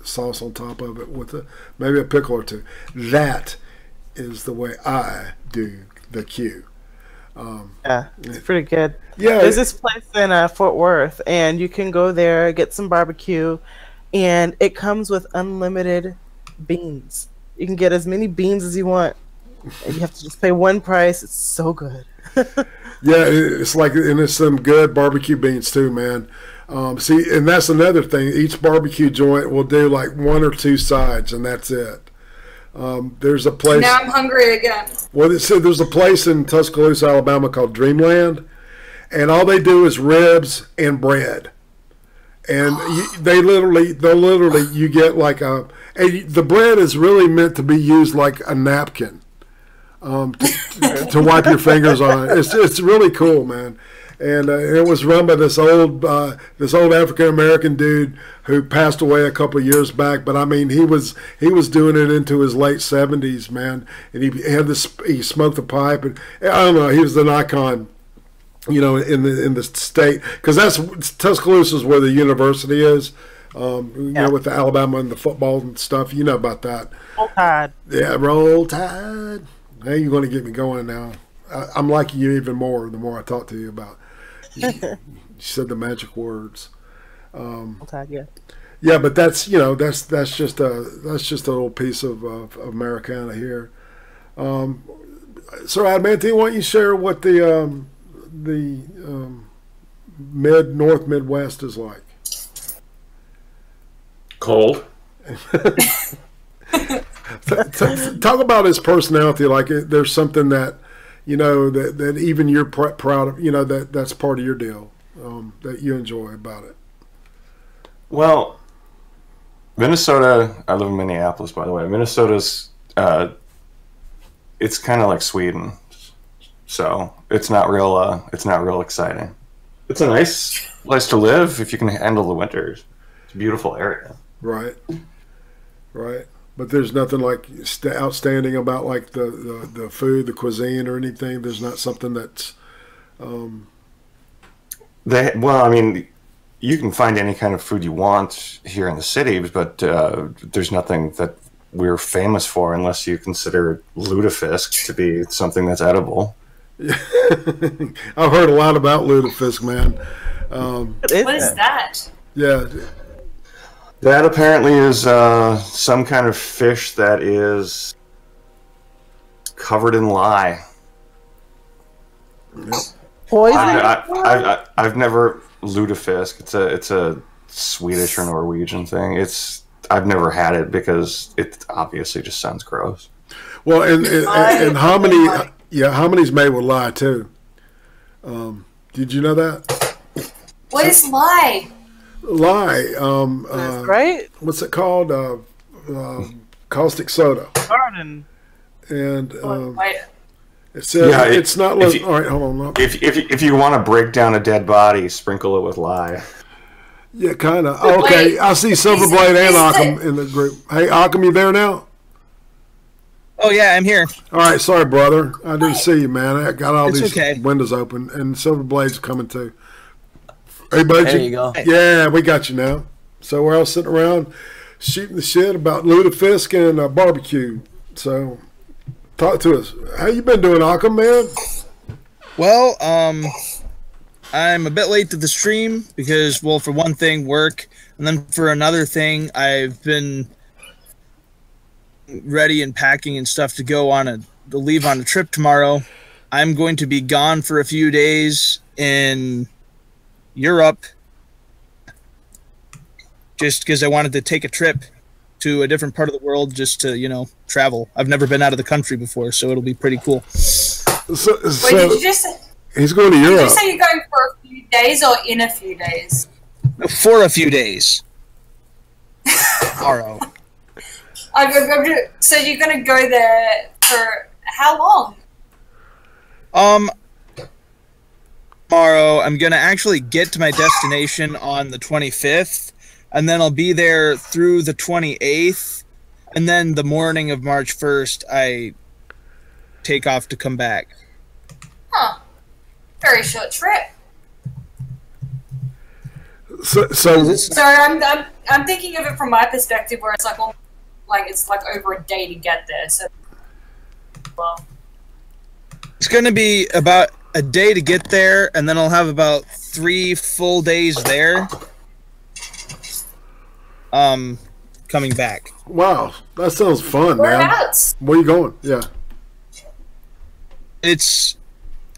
sauce on top of it with maybe a pickle or two. That is the way I do the Q. Yeah, it's pretty good. Yeah, there's this place in Fort Worth, and you can go there, get some barbecue, and it comes with unlimited beans. You can get as many beans as you want, and you have to just pay one price. It's so good. Yeah, it's like, and it's some good barbecue beans too, man. See, and that's another thing. Each barbecue joint will do like 1 or 2 sides, and that's it. There's a place. Now I'm hungry again. Well, there's a place in Tuscaloosa, Alabama called Dreamland, and all they do is ribs and bread. And they'll literally, you get like and the bread is really meant to be used like a napkin, to wipe your fingers on it. It's really cool, man. And it was run by this old African American dude who passed away a couple of years back. But I mean, he was doing it into his late 70s, man. And he smoked a pipe, and I don't know, he was an icon, in the state, because Tuscaloosa is where the university is. With the Alabama and the football and stuff, you know about that. Roll Tide. Yeah, Roll Tide. Hey, you're going to get me going now. I'm liking you even more the more I talk to you about. You said the magic words. Roll Tide, yeah. Yeah, but that's just a little piece of Americana here. So, Adamantine, why don't you share what the North Midwest is like? Cold. Talk about his personality. Like, there's something that that even you're proud of. That's part of your deal, that you enjoy about it. Well, Minnesota. I live in Minneapolis, by the way. Minnesota's. It's kind of like Sweden, so it's not real. It's not real exciting. It's a nice place to live if you can handle the winters. It's a beautiful area. Right. But there's nothing like outstanding about like the food, the cuisine, or anything. There's not something that's. Well, I mean, you can find any kind of food you want here in the city, but there's nothing that we're famous for unless you consider lutefisk to be something that's edible. I've heard a lot about lutefisk, man. What is that? Yeah. That apparently is some kind of fish that is covered in lye. Poison? I've never lutefisk. It's a Swedish or Norwegian thing. I've never had it because it obviously just sounds gross. Well, and homony's made with lye too. Did you know that? What is lye? Lye, right? What's it called? Caustic soda. Garden. And it says it's not. All right, hold on. If you want to break down a dead body, sprinkle it with lye. Yeah, kind of. Okay, I see Silverblade and Occam in the group. Hey, Occam, you there now? Oh yeah, I'm here. All right, sorry, brother. I didn't see you, man. I got all these okay. windows open, and Silverblade's coming too. Hey, buddy. There you go. Yeah, we got you now. So we're all sitting around shooting the shit about lutefisk and barbecue. So talk to us. How you been doing, Occam, man? Well, I'm a bit late to the stream because, well, for one thing, work, and then for another thing, I've been ready and packing and stuff to go to leave on a trip tomorrow. I'm going to be gone for a few days in Europe just because I wanted to take a trip to a different part of the world just to, travel. I've never been out of the country before, so it'll be pretty cool. So, Wait, did you just say, he's going to Europe. Did you say you're going for a few days or in a few days? For a few days. Tomorrow. So you're going to go there for how long? Tomorrow, I'm going to actually get to my destination on the 25th, and then I'll be there through the 28th, and then the morning of March 1st, I take off to come back. Huh. Very short trip. Sorry, I'm thinking of it from my perspective, where it's it's like over a day to get there. So, well, it's going to be about a day to get there, and then I'll have about 3 full days there. Coming back. Wow, that sounds fun, man. Whereabouts? Where are you going? Yeah. It's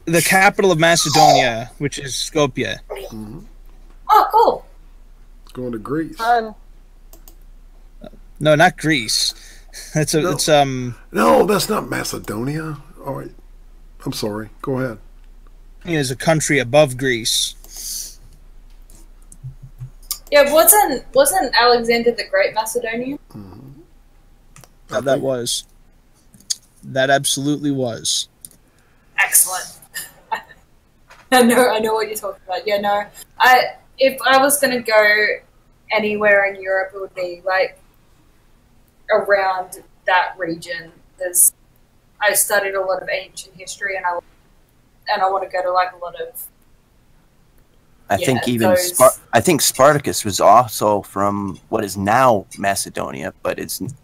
the capital of Macedonia, which is Skopje. Mm-hmm. Oh, cool. Going to Greece. No, not Greece. It's No, that's not Macedonia. All right. I'm sorry. Go ahead. Is a country above Greece. Yeah, wasn't Alexander the Great Macedonian? Mm-hmm. That absolutely was. Excellent. I know what you're talking about. Yeah, no. If I was gonna go anywhere in Europe, it would be like around that region. Because I studied a lot of ancient history, and I want to go to like a lot of. I think Spartacus was also from what is now Macedonia, but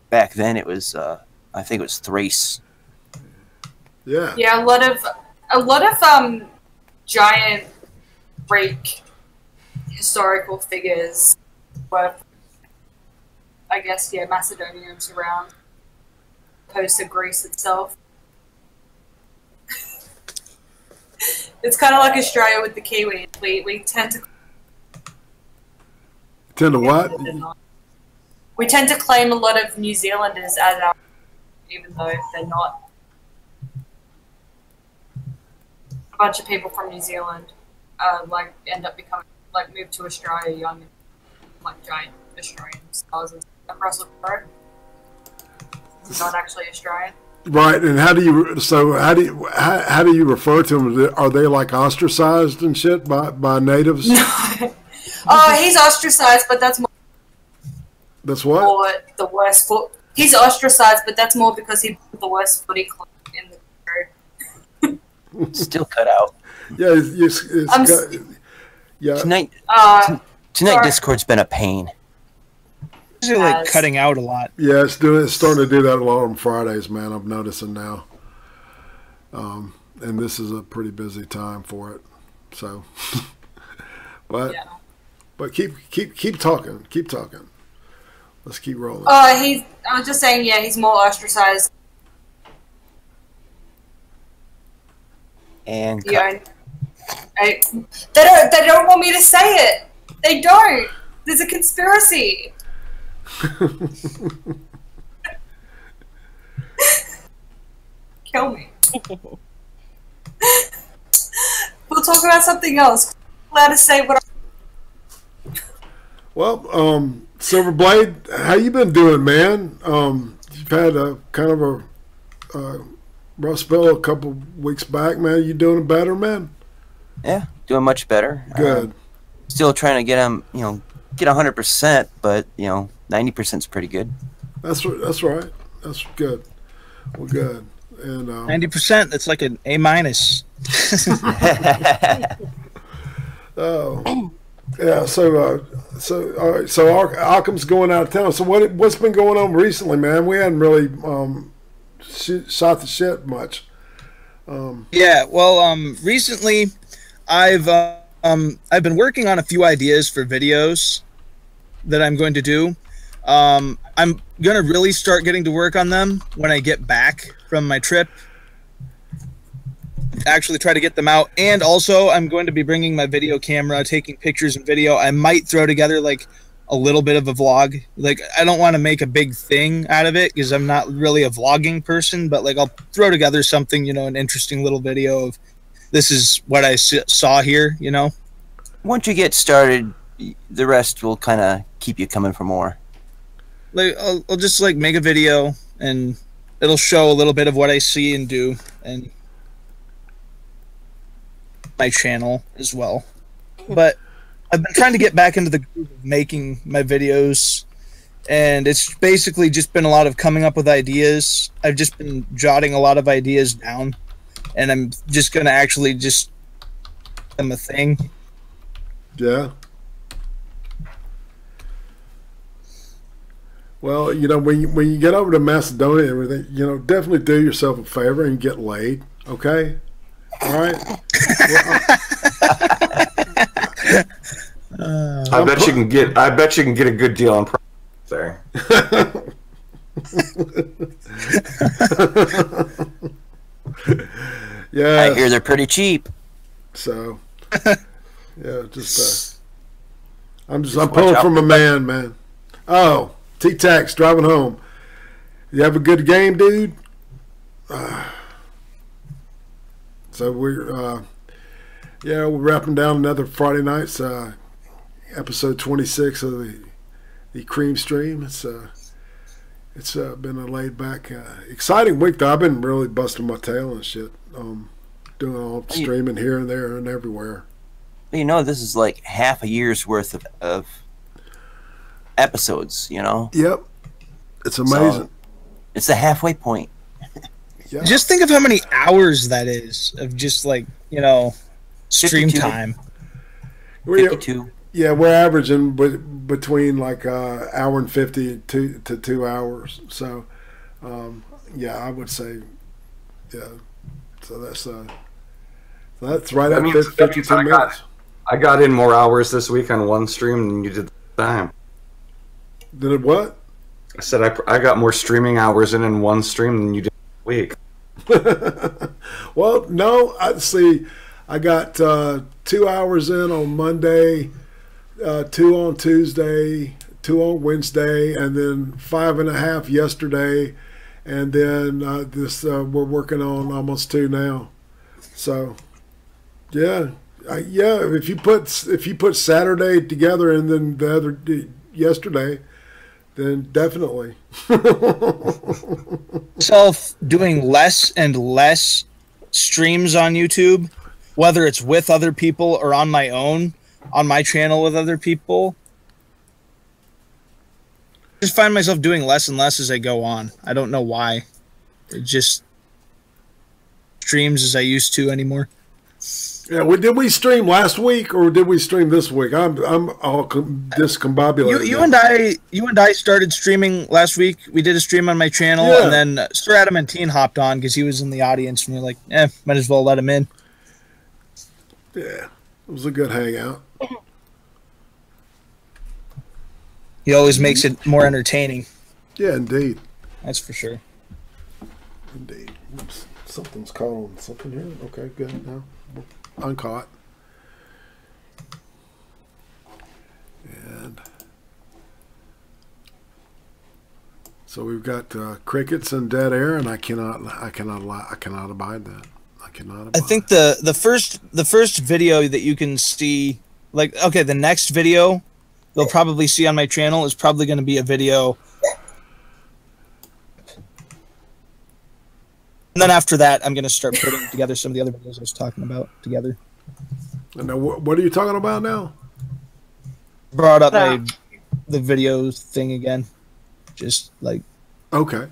back then it was I think it was Thrace. Yeah. Yeah, a lot of giant Greek historical figures were, I guess, Macedonians around, opposed to Greece itself. It's kind of like Australia with the Kiwis. We tend to... Tend to what? We tend to claim a lot of New Zealanders as our... even though they're not. A bunch of people from New Zealand end up becoming... move to Australia young and giant Australian stars and Russell Crowe. He's not actually Australian. Right, and how do you refer to them? Are they like ostracized and shit by natives? No. Oh, he's ostracized, but that's more. That's what? Or the worst foot. He's ostracized, but that's more because he put the worst footy club in the group. Still cut out. Yeah, yeah. Tonight Discord's been a pain. These are like cutting out a lot. Yeah, it's starting to do that a lot on Fridays, man. I'm noticing now. And this is a pretty busy time for it. So, but keep talking. Keep talking. Let's keep rolling. I was just saying, he's more ostracized. And they don't want me to say it. They don't. There's a conspiracy. Kill me. We'll talk about something else. Allowed to say what. Well, Silverblade, how you been doing, man? You've had a kind of a rough spell a couple weeks back, man. You doing better, man? Yeah, doing much better. Good. Still trying to get him, get 100%, but 90% is pretty good. That's right. That's good. Well, good. And 90%. That's like an A-. Oh, yeah. So all right. So Alchem's going out of town. So what's been going on recently, man? We hadn't really shot the shit much. Yeah. Well, recently, I've been working on a few ideas for videos that I'm going to do. I'm gonna really start getting to work on them when I get back from my trip. Actually try to get them out, and also I'm going to be bringing my video camera, taking pictures and video. I might throw together like a little bit of a vlog. Like, I don't want to make a big thing out of it because I'm not really a vlogging person, but like I'll throw together something, an interesting little video of this is what I saw here, Once you get started, the rest will kind of keep you coming for more. Like I'll just like make a video and it'll show a little bit of what I see and do, and my channel as well. But I've been trying to get back into the groove of making my videos, and it's basically just been a lot of coming up with ideas. I've just been jotting a lot of ideas down, and I'm just gonna actually just them a thing. Yeah. Well, you know, when you get over to Macedonia and everything, you know, definitely do yourself a favor and get laid. Okay. All right. I bet you can get a good deal on price there. Yeah. I hear they're pretty cheap. So, yeah, I'm pulling from a man. Oh, T-Tax driving home. You have a good game, dude? So we're wrapping down another Friday night's episode 26 of the Creem stream. It's been a laid back, exciting week though. I've been really busting my tail and shit, doing all streaming here and there and everywhere. You know, this is like half a year's worth of episodes. You know. Yep, it's amazing. So, it's the halfway point. Yeah. Just think of how many hours that is of just like, you know, stream 52. time. 52. Yeah, we're averaging between like hour and 50 to 2 hours. So, yeah, I would say, yeah. So that's right at 52 minutes. I got in more hours this week on one stream than you did the time. Did it what? I said I got more streaming hours in one stream than you did a week. Well, no, I got 2 hours in on Monday, 2 on Tuesday, 2 on Wednesday, and then 5.5 yesterday, and then we're working on almost 2 now. So, yeah, If you put Saturday together and then the other yesterday, then definitely. Self doing less and less streams on YouTube, whether it's with other people or on my own, on my channel with other people. I just find myself doing less and less as I go on. I don't know why. It just streams as I used to anymore. Yeah, did we stream last week or did we stream this week? I'm all discombobulated. You and I started streaming last week. We did a stream on my channel, and then Sir Adam and Teen hopped on because he was in the audience, and we were like, might as well let him in. Yeah, it was a good hangout. He always makes it more entertaining. Yeah, indeed. That's for sure. Indeed. Oops, something's calling something here. Okay, good. Now uncaught. And so we've got crickets and dead air, and I cannot abide that. I think the first video that you can see, like, okay, the next video you'll probably see on my channel is probably going to be a video. And then after that, I'm going to start putting together some of the other videos I was talking about together. And now, what are you talking about now? Brought up the videos thing again. Just like... Okay.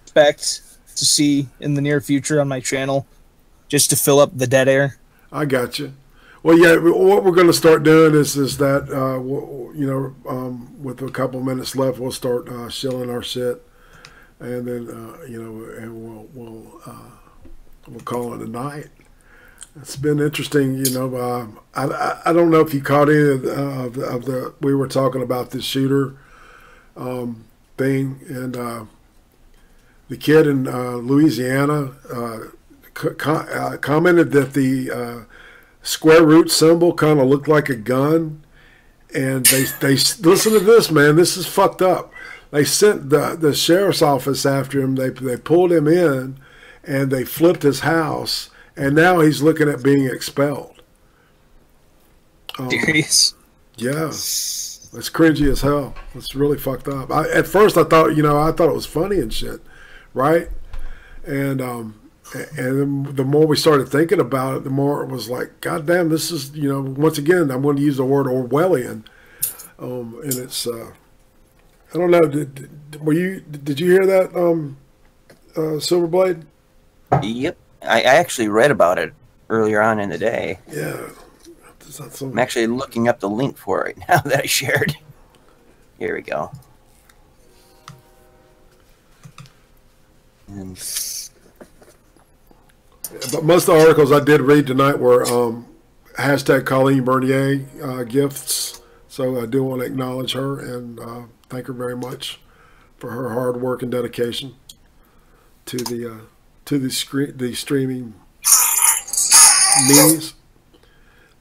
Expect to see in the near future on my channel, just to fill up the dead air. I got you. Well, yeah, what we're going to start doing is that, with a couple minutes left, we'll start shilling our shit. And then, and we'll call it a night. It's been interesting, I don't know if you caught any of the we were talking about this shooter thing, and the kid in Louisiana commented that the square root symbol kind of looked like a gun, and they listen to this, man. This is fucked up. They sent the sheriff's office after him. They pulled him in, and they flipped his house, and now he's looking at being expelled. Serious? Yeah, it's cringy as hell. It's really fucked up. At first, I thought it was funny and shit, right? And then the more we started thinking about it, the more it was like, God damn, this is once again, I'm going to use the word Orwellian, and it's. I don't know. Did you hear that, Silverblade? Yep, I actually read about it earlier on in the day. Yeah, I'm actually looking up the link for it right now that I shared. Here we go. But most of the articles I did read tonight were hashtag Colleen Bernier gifts. So I do want to acknowledge her and thank her very much for her hard work and dedication to the streaming meetings.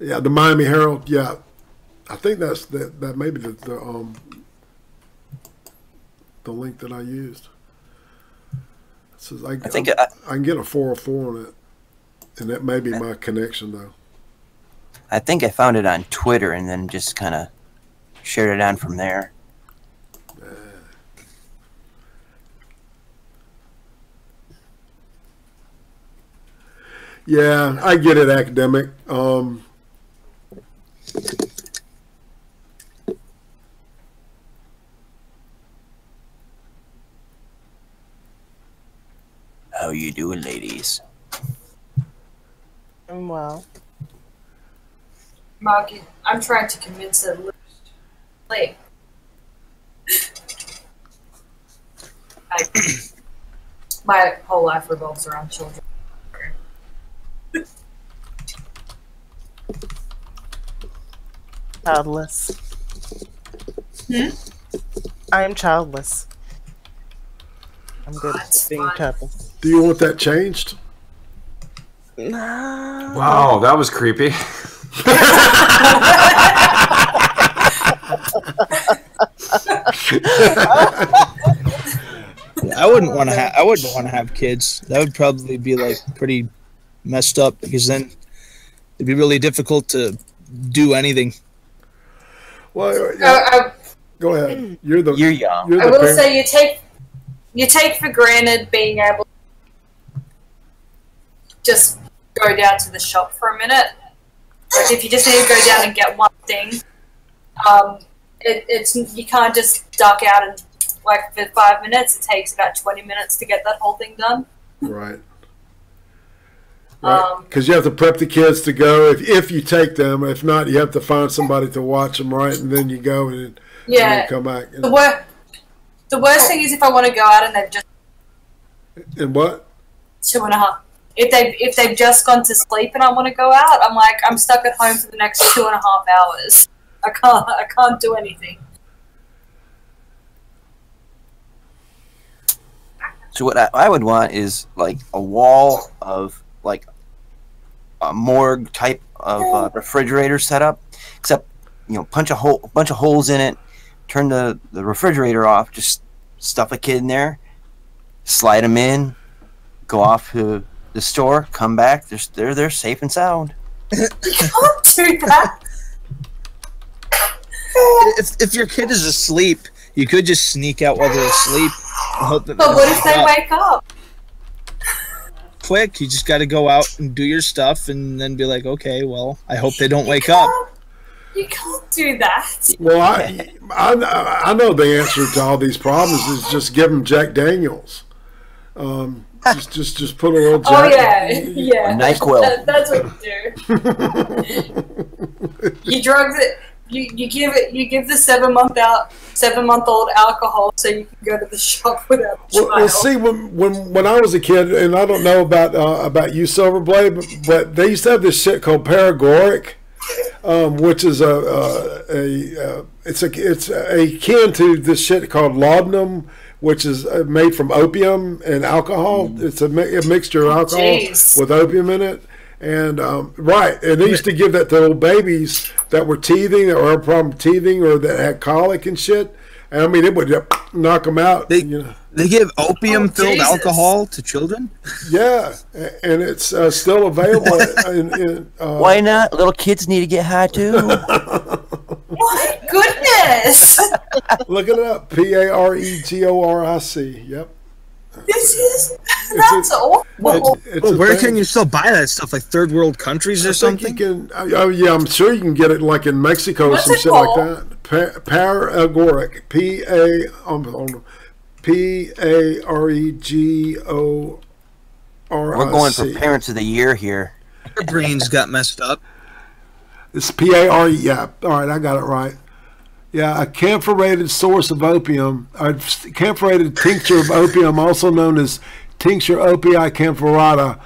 Yeah, the Miami Herald. Yeah, I think that may be the link that I used. It says I can get a 404 on it, and that may be my connection though. I think I found it on Twitter and then just kind of shared it on from there. Yeah, I get it, academic. How you doing, ladies? Well, Mark, I'm trying to convince her. Like, my whole life revolves around children. childless. I am childless. I'm good at being childless. Do you want that changed? Nah. Wow, that was creepy. I wouldn't want to have kids. That would probably be like pretty messed up because then it'd be really difficult to do anything. Well, go ahead. You're young. I will say you take for granted being able to just go down to the shop for a minute. Like if you just need to go down and get one thing, it's you can't just duck out and like for 5 minutes. It takes about 20 minutes to get that whole thing done. Right. Right, because you have to prep the kids to go if you take them. If not, you have to find somebody to watch them, right? And then you go and then come back. The worst thing is if I want to go out and they've just and what 2.5. If they've just gone to sleep and I want to go out, I'm like I'm stuck at home for the next 2.5 hours. I can't do anything. So what I would want is like a wall of like a morgue type of refrigerator setup, except punch a bunch of holes in it, turn the refrigerator off, just stuff a kid in there, slide them in, go off to the store, come back, they're safe and sound. You can't do that. If your kid is asleep, you could just sneak out while they're asleep. And hope that but what if they wake up? Quick, you just got to go out and do your stuff, and then be like, okay, well, I hope they don't wake up. You can't do that. Well, I know the answer to all these problems is just give them Jack Daniels. Just put a little Jack. Oh yeah. NyQuil. That's what you do. You drugs it. You give the 7-month-old alcohol so you can go to the shop without the child. Well, see, when I was a kid, and I don't know about you, Silverblade, but they used to have this shit called paregoric, which is it's akin to this shit called laudanum, which is made from opium and alcohol. It's a mixture of alcohol with opium in it. And and they used to give that to little babies that were teething or had a problem teething or that had colic and shit. And I mean, it would knock them out. They give opium-filled alcohol to children? Yeah, and it's still available. Why not? Little kids need to get high too. My goodness! Look it up. PAREGORIC. Yep. That's awful. Where can you still buy that stuff? Like third world countries or something? You can, I'm sure you can get it like in Mexico or some shit like that. Paregoric. PAREGORIC. We're going for Parents of the Year here. Your brains got messed up. It's PARE. Yeah. All right, I got it right. Yeah, a camphorated source of opium, a camphorated tincture of opium, also known as tincture opii camphoratum.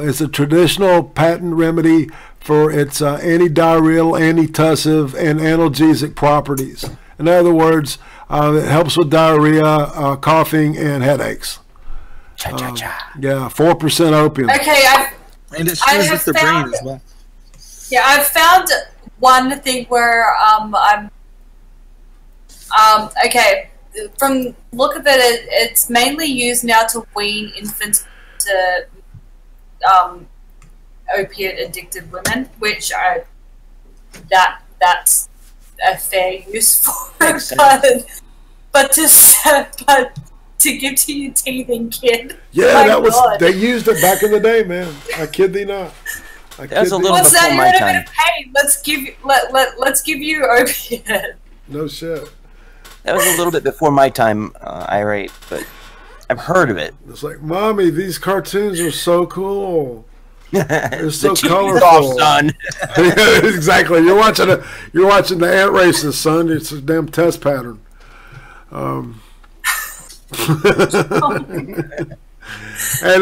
It's a traditional patent remedy for its antidiarrheal, antitussive, and analgesic properties. In other words, it helps with diarrhea, coughing, and headaches. Yeah, 4% opium. Okay, And it screws with the brain as well. Yeah, I've found one thing where I'm okay. From look of it, it's mainly used now to wean infants to opiate addicted women, which that's a fair use for it. But to give to your teething kid. Yeah, that was they used it back in the day, man. I kid thee not. That's a little What's before that? my You're in a time. bit of pain. Let's give you opiate. No shit. That was a little bit before my time, irate, but I've heard of it. It's like, Mommy, these cartoons are so cool. They're so The TV's colorful. off, son. Yeah, exactly. You're watching the ant races, son. It's a damn test pattern. And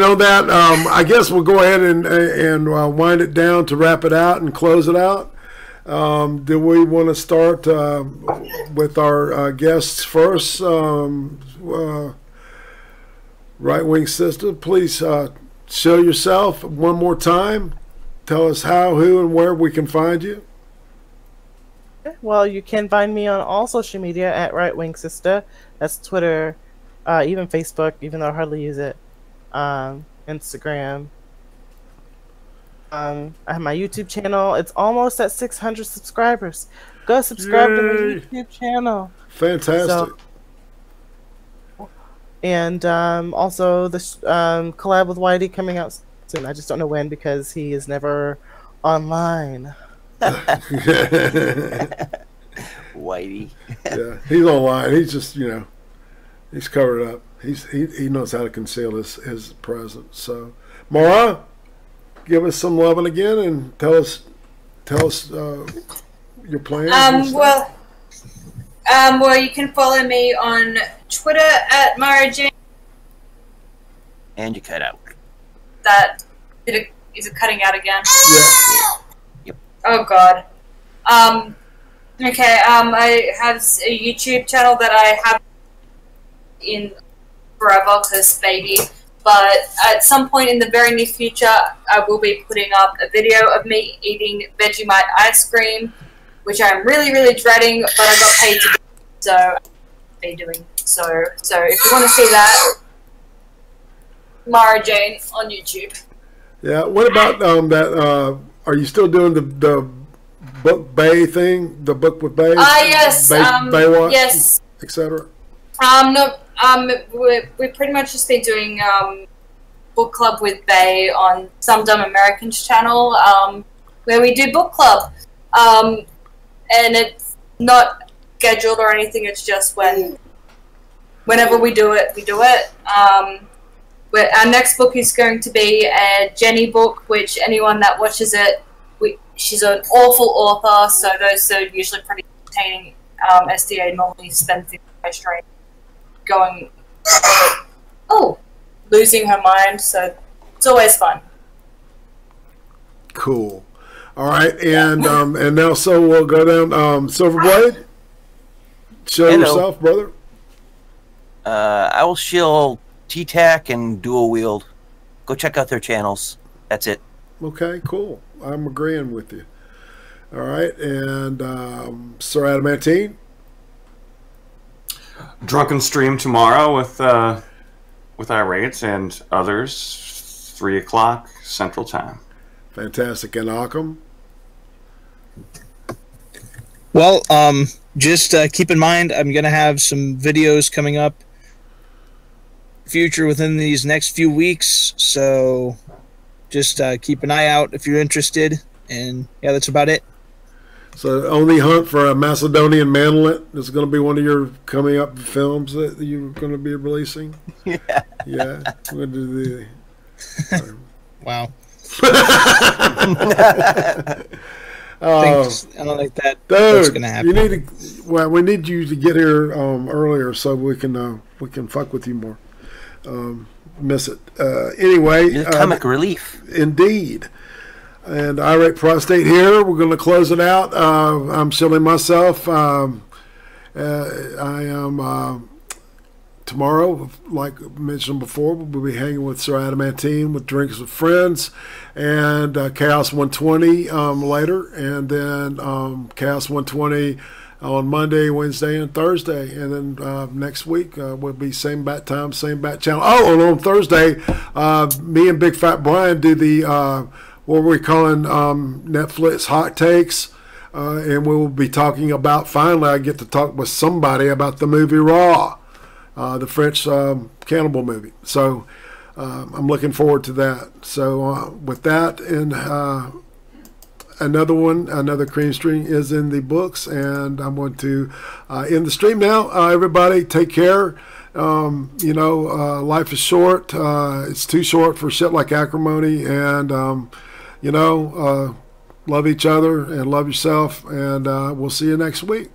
on that, I guess we'll go ahead and wind it down to wrap it out and close it out. Do we want to start with our guests first? Right Wing Sister, please show yourself one more time. Tell us how, who, and where we can find you. Well, you can find me on all social media at Right Wing Sister. That's Twitter, even Facebook, even though I hardly use it. Instagram. I have my YouTube channel. It's almost at 600 subscribers. Go subscribe to my YouTube channel. Fantastic. And also the collab with Whitey coming out soon. I just don't know when because he is never online. Whitey. Yeah, he's online. He's just, he's covered up. He knows how to conceal his presence. So, Maura, give us some loving again and tell us your plans. Well, you can follow me on Twitter at MaraJane. And you cut out. Is it cutting out again? Yeah. Yep. Oh God. Okay. I have a YouTube channel that I have in forever because baby. But at some point in the very near future, I will be putting up a video of me eating Vegemite ice cream, which I'm really, really dreading, but I got paid to do, so I'll be doing. So if you want to see that, MaraJane on YouTube. Yeah. What about that? Are you still doing the book Bay thing? The book with Bay? Yes. Baywatch, yes. etc. No. We've pretty much just been doing book club with Bay on Some Dumb Americans channel, where we do book club, and it's not scheduled or anything. It's just whenever we do it, we do it. Our next book is going to be a Jenny book, which anyone that watches it, she's an awful author, so those are usually pretty entertaining. SDA normally spends the entire stream going, losing her mind, so it's always fun. Cool. All right, and now so we'll go down. Silverblade, show Hello. yourself, brother. I will shill T-Tac and Dual Wield. Go check out their channels. That's it. Okay, cool. I'm agreeing with you. All right, and Sir Adamantine. Drunken Stream tomorrow with irates and others, 3 o'clock Central Time. Fantastic. And Occam. Well, just keep in mind, I'm going to have some videos coming up future within these next few weeks, so just keep an eye out if you're interested, and yeah, that's about it. So only hunt for a Macedonian manlet is going to be one of your coming up films that you're going to be releasing. Yeah. Yeah. We're going to do the. Wow. Oh, I don't think that's dude, going to happen. you need to. Well, we need you to get here earlier so we can fuck with you more. miss it. Anyway, You're comic relief. Indeed. And Irate Prostate here. We're going to close it out. I'm shilling myself. I am tomorrow, like mentioned before, we'll be hanging with Sir Adamantine with Drinks with Friends, and Chaos 120 later, and then Chaos 120 on Monday, Wednesday, and Thursday, and then next week will be same bat time, same bat channel. Oh, and on Thursday, me and Big Fat Brian do the what we're calling Netflix hot takes, and we will be talking about. Finally, I get to talk with somebody about the movie Raw, the French cannibal movie. So I'm looking forward to that. So with that, and another Cream Stream is in the books, and I'm going to end the stream now. Everybody, take care. Life is short. It's too short for shit like acrimony, and love each other and love yourself, and we'll see you next week.